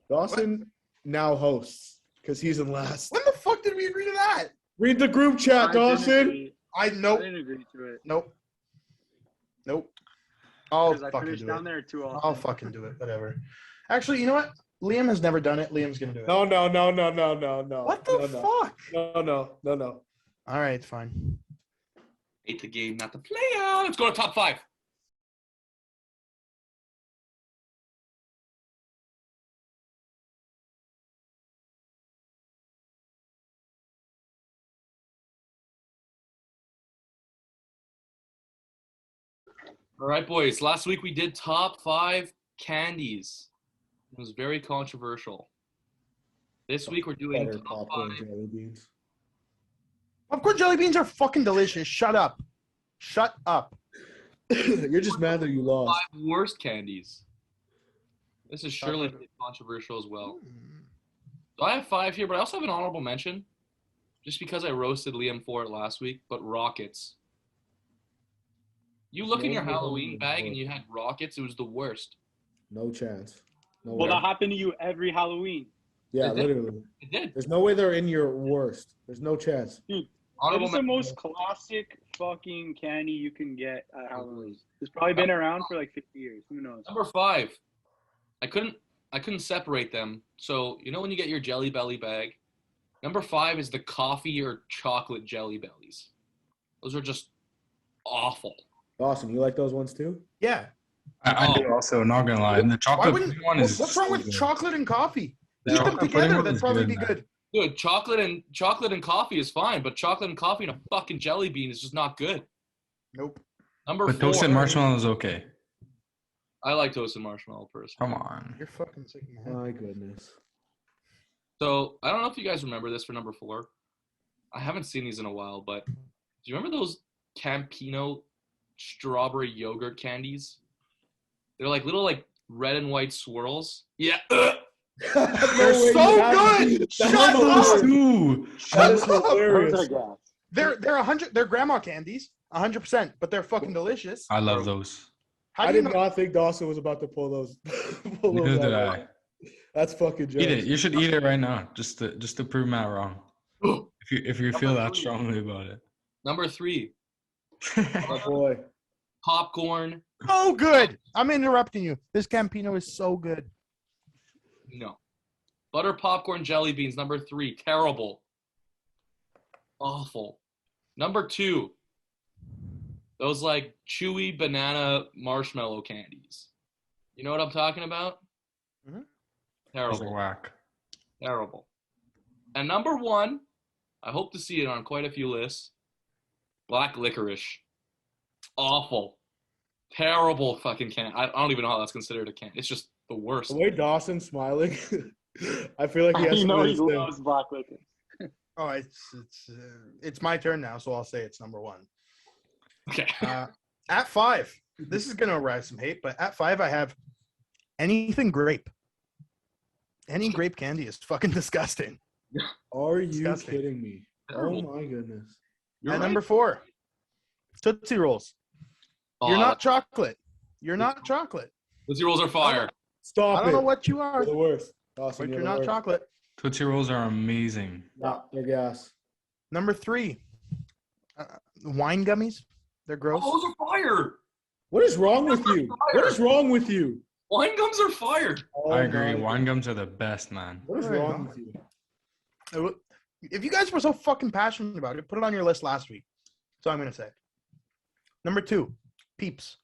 Dawson now hosts because he's in last. When the fuck did we agree to that? Read the group chat, Dawson. I Nope. didn't agree to it. Nope. I'll Because I fucking finished do down it. there too often. I'll fucking do it. Whatever. Actually, you know what? Liam has never done it. Liam's gonna do it. No. What the fuck? No. All right, fine. Hate the game, not the player. Let's go to top 5. All right, boys. Last week we did top 5 candies. It was very controversial. This week we're doing Better top popcorn 5. jelly beans. Popcorn jelly beans are fucking delicious. Shut up. You're just mad that you lost. 5 worst candies. This is surely controversial as well. So I have 5 here, but I also have an honorable mention. Just because I roasted Liam for it last week, but Rockets. You look in your Halloween bag and you had Rockets, it was the worst. No chance. No Well, way. that happened to you every Halloween. Yeah, It did. literally. It did. There's no way they're in your worst. There's no chance. It Honorable is the mention. most classic fucking candy you can get at Halloween. It's probably been around for like 50 years. Who knows? Number 5. I couldn't separate them. So you know when you get your Jelly Belly bag? Number 5 is the coffee or chocolate Jelly Bellies. Those are just awful. Dawson, you like those ones too? Yeah. I do also, not gonna lie. And the Why chocolate wouldn't? pudding one is What's wrong so with good. chocolate and coffee? The Eat them chocolate pudding together. one That'd is probably good, be man. good. Dude, chocolate and coffee is fine, but chocolate and coffee and a fucking jelly bean is just not good. Nope. Number But 4. toasted marshmallow is okay. I like toasted marshmallow personally. Come on. You're fucking sick in the head. My goodness. So I don't know if you guys remember this for number 4. I haven't seen these in a while, but do you remember those Campino strawberry yogurt candies? They're like little like red and white swirls. Yeah. They're so good. Shut up. Ooh. That is Those hilarious. are gas. They're 100. They're grandma candies, 100%. But they're fucking delicious. I love those. How I do you did know? not think Dawson was about to pull those. pull those Neither did out. I. That's fucking jokes. Eat it. You should eat it right now, just to prove Matt wrong. If you feel that strongly about it. Number 3, Oh, boy. popcorn. So good. I'm interrupting you. This Campino is so good. No. Butter popcorn jelly beans, number 3. Terrible. Awful. Number 2. Those like chewy banana marshmallow candies. You know what I'm talking about? Mhm. Those are Terrible. whack. Terrible. And number 1, I hope to see it on quite a few lists. Black licorice. Awful. Terrible fucking can. I don't even know how that's considered a can. It's just the worst. The way Dawson's smiling, I feel like he has You to know do he his thing. loves black liquor. Oh, it's my turn now, so I'll say it's number 1. Okay. At 5, this is gonna arise some hate, but at 5 I have anything grape. Any grape candy is fucking disgusting. Are you Disgusting. kidding me? Terrible. Oh my goodness. You're At right. number 4, Tootsie Rolls. You're Aw, not chocolate. You're not chocolate. Tootsie Rolls are fire. Stop I don't it. know what you are, You're the worst. Dawson, but you're you're the not worst. chocolate. Tootsie Rolls are amazing. Nah, they're gas. Number 3, wine gummies. They're gross. Oh, those are fire. What is wrong with you? What is wrong with you? Wine gums are fire. Oh I agree. my Wine gums are the best, man. What is There you wrong go. with you? If you guys were so fucking passionate about it, put it on your list last week. That's all I'm gonna say. Number 2, Peeps.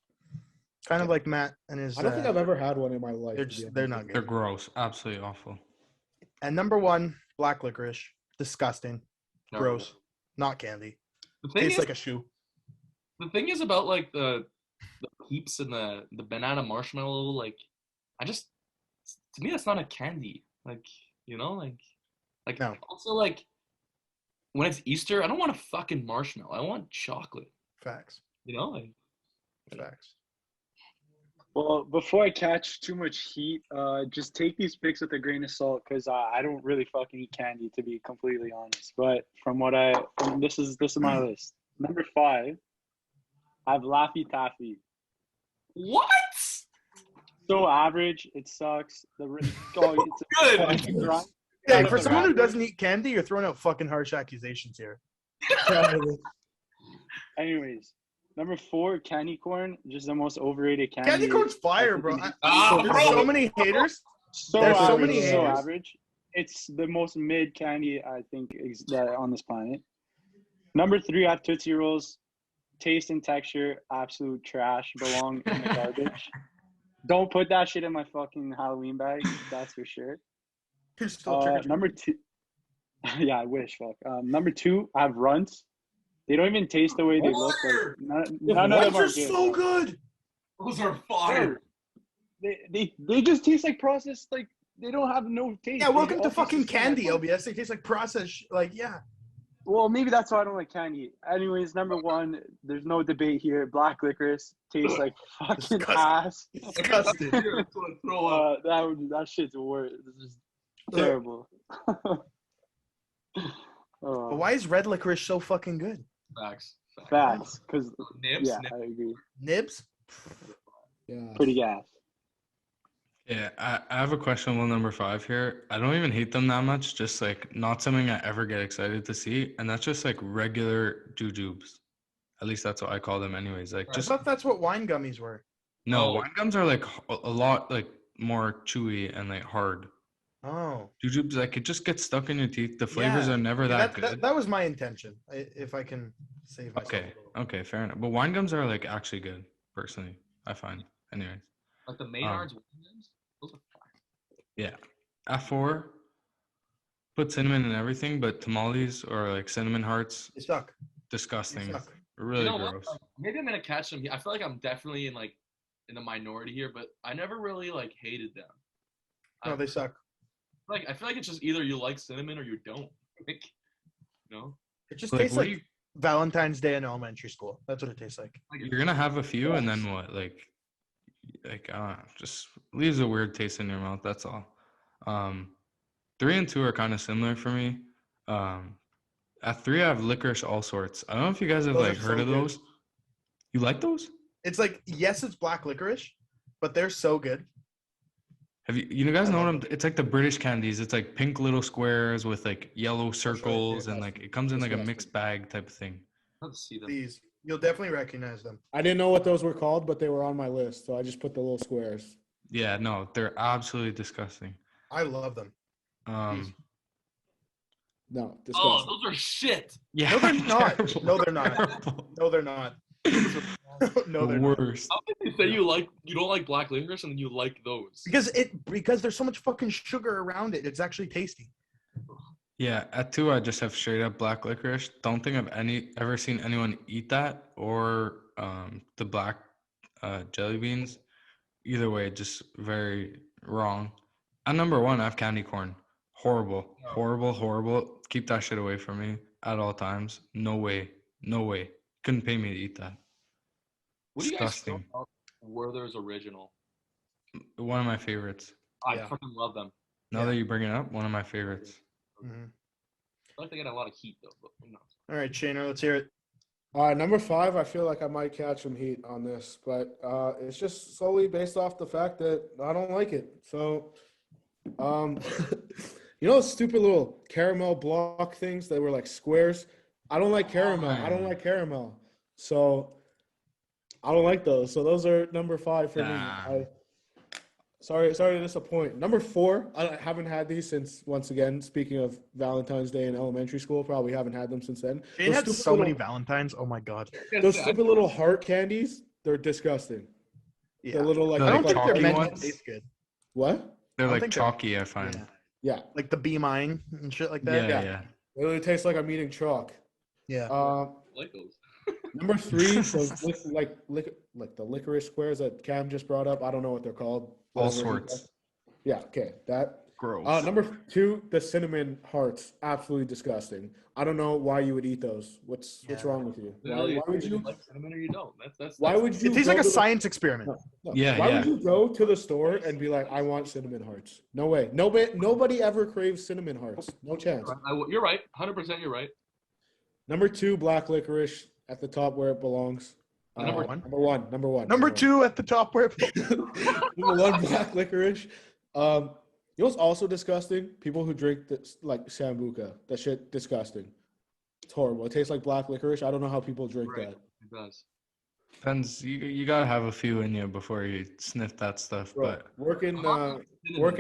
Kind of like Matt and his. I don't think I've ever had one in my life. They're to be just, honest they're with not you. They're good. gross. Absolutely awful. And number 1, black licorice. Disgusting. No. Gross. Not candy. The thing Tastes is, like a shoe. the thing is about like the peeps and the banana marshmallow. Like, to me that's not a candy. Like, you know, like No. also like when it's Easter, I don't want a fucking marshmallow. I want chocolate. Facts. You know, like Facts. Well, before I catch too much heat, just take these picks with a grain of salt because I don't really fucking eat candy, to be completely honest. But this is my list. Number 5, I have Laffy Taffy. what? So average, it sucks. It's Good. fucking grind. Hey, Kind for of someone who average. doesn't eat candy, you're throwing out fucking harsh accusations here. Anyways, number 4, candy corn, just the most overrated candy. Candy corn's fire, I bro. think There's so many haters. So There's so average, many so haters. average. It's the most mid candy I think that on this planet. Number 3, I have Tootsie Rolls. Taste and texture, absolute trash. Belong in the garbage. Don't put that shit in my fucking Halloween bag. That's for sure. You're still trick or treating. Number 2, yeah, I wish. Fuck. Number 2, I have Runts. They don't even taste the way they look. Like, none of Ones them are are good. so good. Those are fire. They just taste like processed. Like they don't have no taste. Yeah, They welcome all to taste the fucking same. candy, LBS. They taste like processed. Like, yeah. Well, maybe that's why I don't like candy. Anyways, number 1, there's no debate here. Black licorice tastes like fucking Disgusting. ass. Disgusting. I just want to throw up. That shit's worse. It's just terrible. But why is red licorice so fucking good? Facts. Facts, because Nibs. yeah, Nibs. I agree. Nibs? Yeah. Pretty gas. Yeah, I have a question on number 5 here. I don't even hate them that much. Just like not something I ever get excited to see, and that's just like regular jujubes. At least that's what I call them, anyways. Like I just thought that's what wine gummies were. no, Oh. wine gums are like a lot like more chewy and like hard. Oh. Jujubes, like it just gets stuck in your teeth. The flavors Yeah. are never that good. That was my intention, if I can save myself. Okay, okay, fair enough. But wine gums are like actually good, personally, I find. Anyways, Like the Maynards, those are fire. yeah. At 4, put cinnamon in everything, but tamales or like cinnamon hearts, They suck. disgusting. They suck. Really You know what? gross. Like, maybe I'm gonna catch them. I feel like I'm definitely in the minority here, but I never really like hated them. No, they suck. I feel like it's just either you like cinnamon or you don't. Like, you know, It just Like, tastes what like do you, Valentine's Day in elementary school. That's what it tastes like. you're gonna have a few, and then what? Like I don't know, just leaves a weird taste in your mouth. That's all. 3 and 2 are kind of similar for me. At 3, I have licorice all sorts. I don't know if you guys have Those are like heard so of good. those. You like those? It's like, yes, it's black licorice, but they're so good. Have you guys I know what love I'm? them. It's like the British candies. It's like pink little squares with like yellow circles, and like disgusting. it comes in like a Disgusting. mixed bag type of thing. let's see them. These, you'll definitely recognize them. I didn't know what those were called, but they were on my list, so I just put the little squares. Yeah, no, they're absolutely disgusting. I love them. Um, No, Oh, disgusting. those are shit. yeah, No, they're not. terrible, No, they're not. terrible. No, they're not. No, The they're not. worst. How can you say you don't like black licorice and then you like those? Because there's so much fucking sugar around it. It's actually tasty. Yeah, at 2, I just have straight up black licorice. Don't think I've ever seen anyone eat that or the black jelly beans. Either way, just very wrong. At number 1, I have candy corn. Horrible, horrible, horrible. Keep that shit away from me at all times. No way, no way. Couldn't pay me to eat that. What do you guys feel Disgusting. about Werther's Original? One of my favorites. I Yeah. fucking love them. Now that you bring it up, one of my favorites. Mhm. I feel like they get a lot of heat though. But who knows? All right, Shana, let's hear it. Number 5, I feel like I might catch some heat on this, but it's just solely based off the fact that I don't like it. So, you know those stupid little caramel block things that were like squares? I don't like caramel. I don't like caramel. So, I don't like those. So those are number 5 for Nah. me. Sorry to disappoint. Number 4, I haven't had these since, once again, speaking of Valentine's Day in elementary school, probably haven't had them since then. Shane Those had stupid so many little- Valentines. Oh my god. Those stupid little heart candies, they're disgusting. Yeah. They're little like I I don't think chalky they're meant ones? to taste good. what? They're I don't like think they're- chalky, I find. Yeah. Yeah, Like the Be Mine and shit like Yeah, that. yeah. they literally taste like I'm eating chalk. Yeah. I like those. Number 3, so like the licorice squares that Cam just brought up. I don't know what they're called. All Whatever he sorts. said. Yeah, okay, that. Gross. Number 2, the cinnamon hearts, absolutely disgusting. I don't know why you would eat those. What's wrong with you? Literally, Why would either you? like cinnamon or you don't? That's Why would you? It tastes go like a to the- science experiment. No. Yeah, Why yeah. would you go to the store and be like, I want cinnamon hearts? No way. Nobody ever craves cinnamon hearts. No chance. You're right. 100%. You're right. Number 2, black licorice at the top where it belongs. Number one? Number one. Number 2 at the top where Number 1, black licorice. You know what's also disgusting? People who drink this, like sambuca. That shit disgusting. It's horrible. It tastes like black licorice. I don't know how people drink Right. that. It does. Depends. You gotta have a few in you before you sniff that stuff. Bro, But working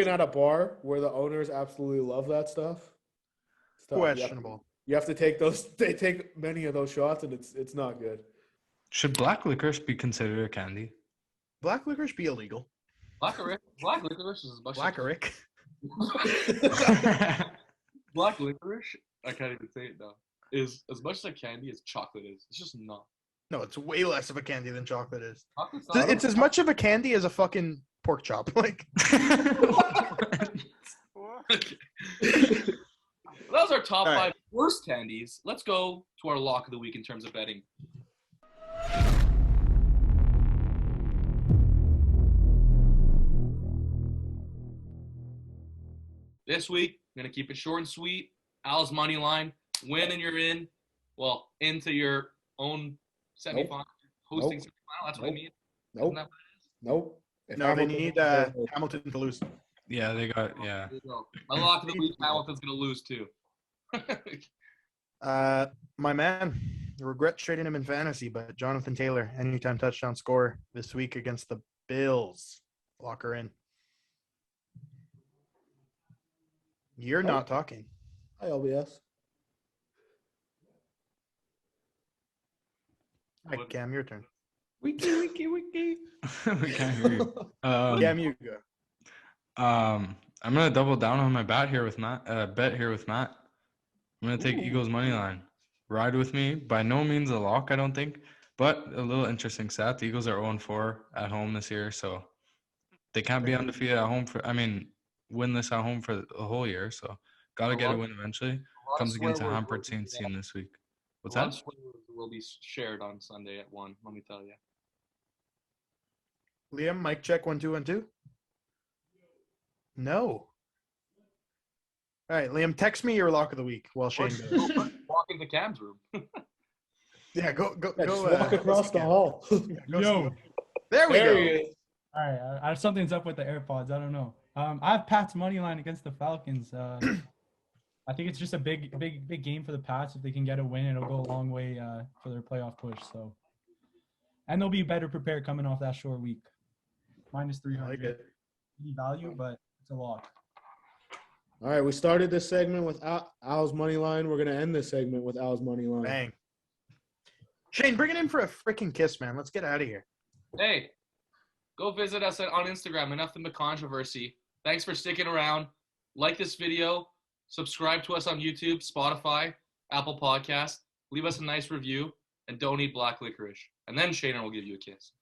at a bar where the owners absolutely love that stuff. It's tough. questionable. You have to take those. They take many of those shots, and it's not good. should black licorice be considered a candy? Black licorice be illegal. Black licorice is as much. Black licorice. Black licorice. I can't even say it now. Is as much as a candy as chocolate is. It's just not. No, it's way less of a candy than chocolate is. Chocolate's not It's as much of a candy as a fucking pork chop. Like, That was our top All right. 5 worst candies. Let's go to our lock of the week in terms of betting. This week, I'm going to keep it short and sweet. Al's money line. Win and you're in. Well, into your own semifinal. Hosting Nope. semifinal. That's what I Nope. mean. Nope. Isn't that Nope. If no, they Hamilton- need Hamilton to lose. Yeah, they got There you go. My lock of the week, Hamilton's going to lose too. My man, regret trading him in fantasy, but Jonathan Taylor, anytime touchdown scorer this week against the Bills. Lock her in. You're not talking. Hi, LBS. Hi, Cam, your turn. Wiki. We can't hear you. Cam, you go. I'm gonna double down on my bet here with Matt. I'm gonna take Eagles money line. Ride with me. By no means a lock, I don't think, but a little interesting stat. The Eagles are 0-4 at home this year, so they can't be undefeated at home winless at home for the whole year. So gotta get a win eventually. Comes against a hampered Saints team this week. What's that? Will be shared on Sunday at 1. Let me tell you. Liam, mic check 1 2 1 2. No. All right, Liam, text me your lock of the week while Shane goes. Walk into Cam's room. Yeah, go. Just walk across the hall. Yo. There we There go. he is. All right, something's up with the AirPods. I don't know. I have Pat's money line against the Falcons. I think it's just a big game for the Pats. If they can get a win, it'll go a long way for their playoff push. So, and they'll be better prepared coming off that short week. Minus I 300 like it. value, but it's a lock. All right, we started this segment with Al's money line. We're gonna end this segment with Al's money line. Bang. Shane, bring it in for a freaking kiss, man. Let's get out of here. Hey, go visit us on Instagram. Enough in the controversy. Thanks for sticking around. Like this video. Subscribe to us on YouTube, Spotify, Apple Podcast. Leave us a nice review. And don't eat black licorice. And then Shane will give you a kiss.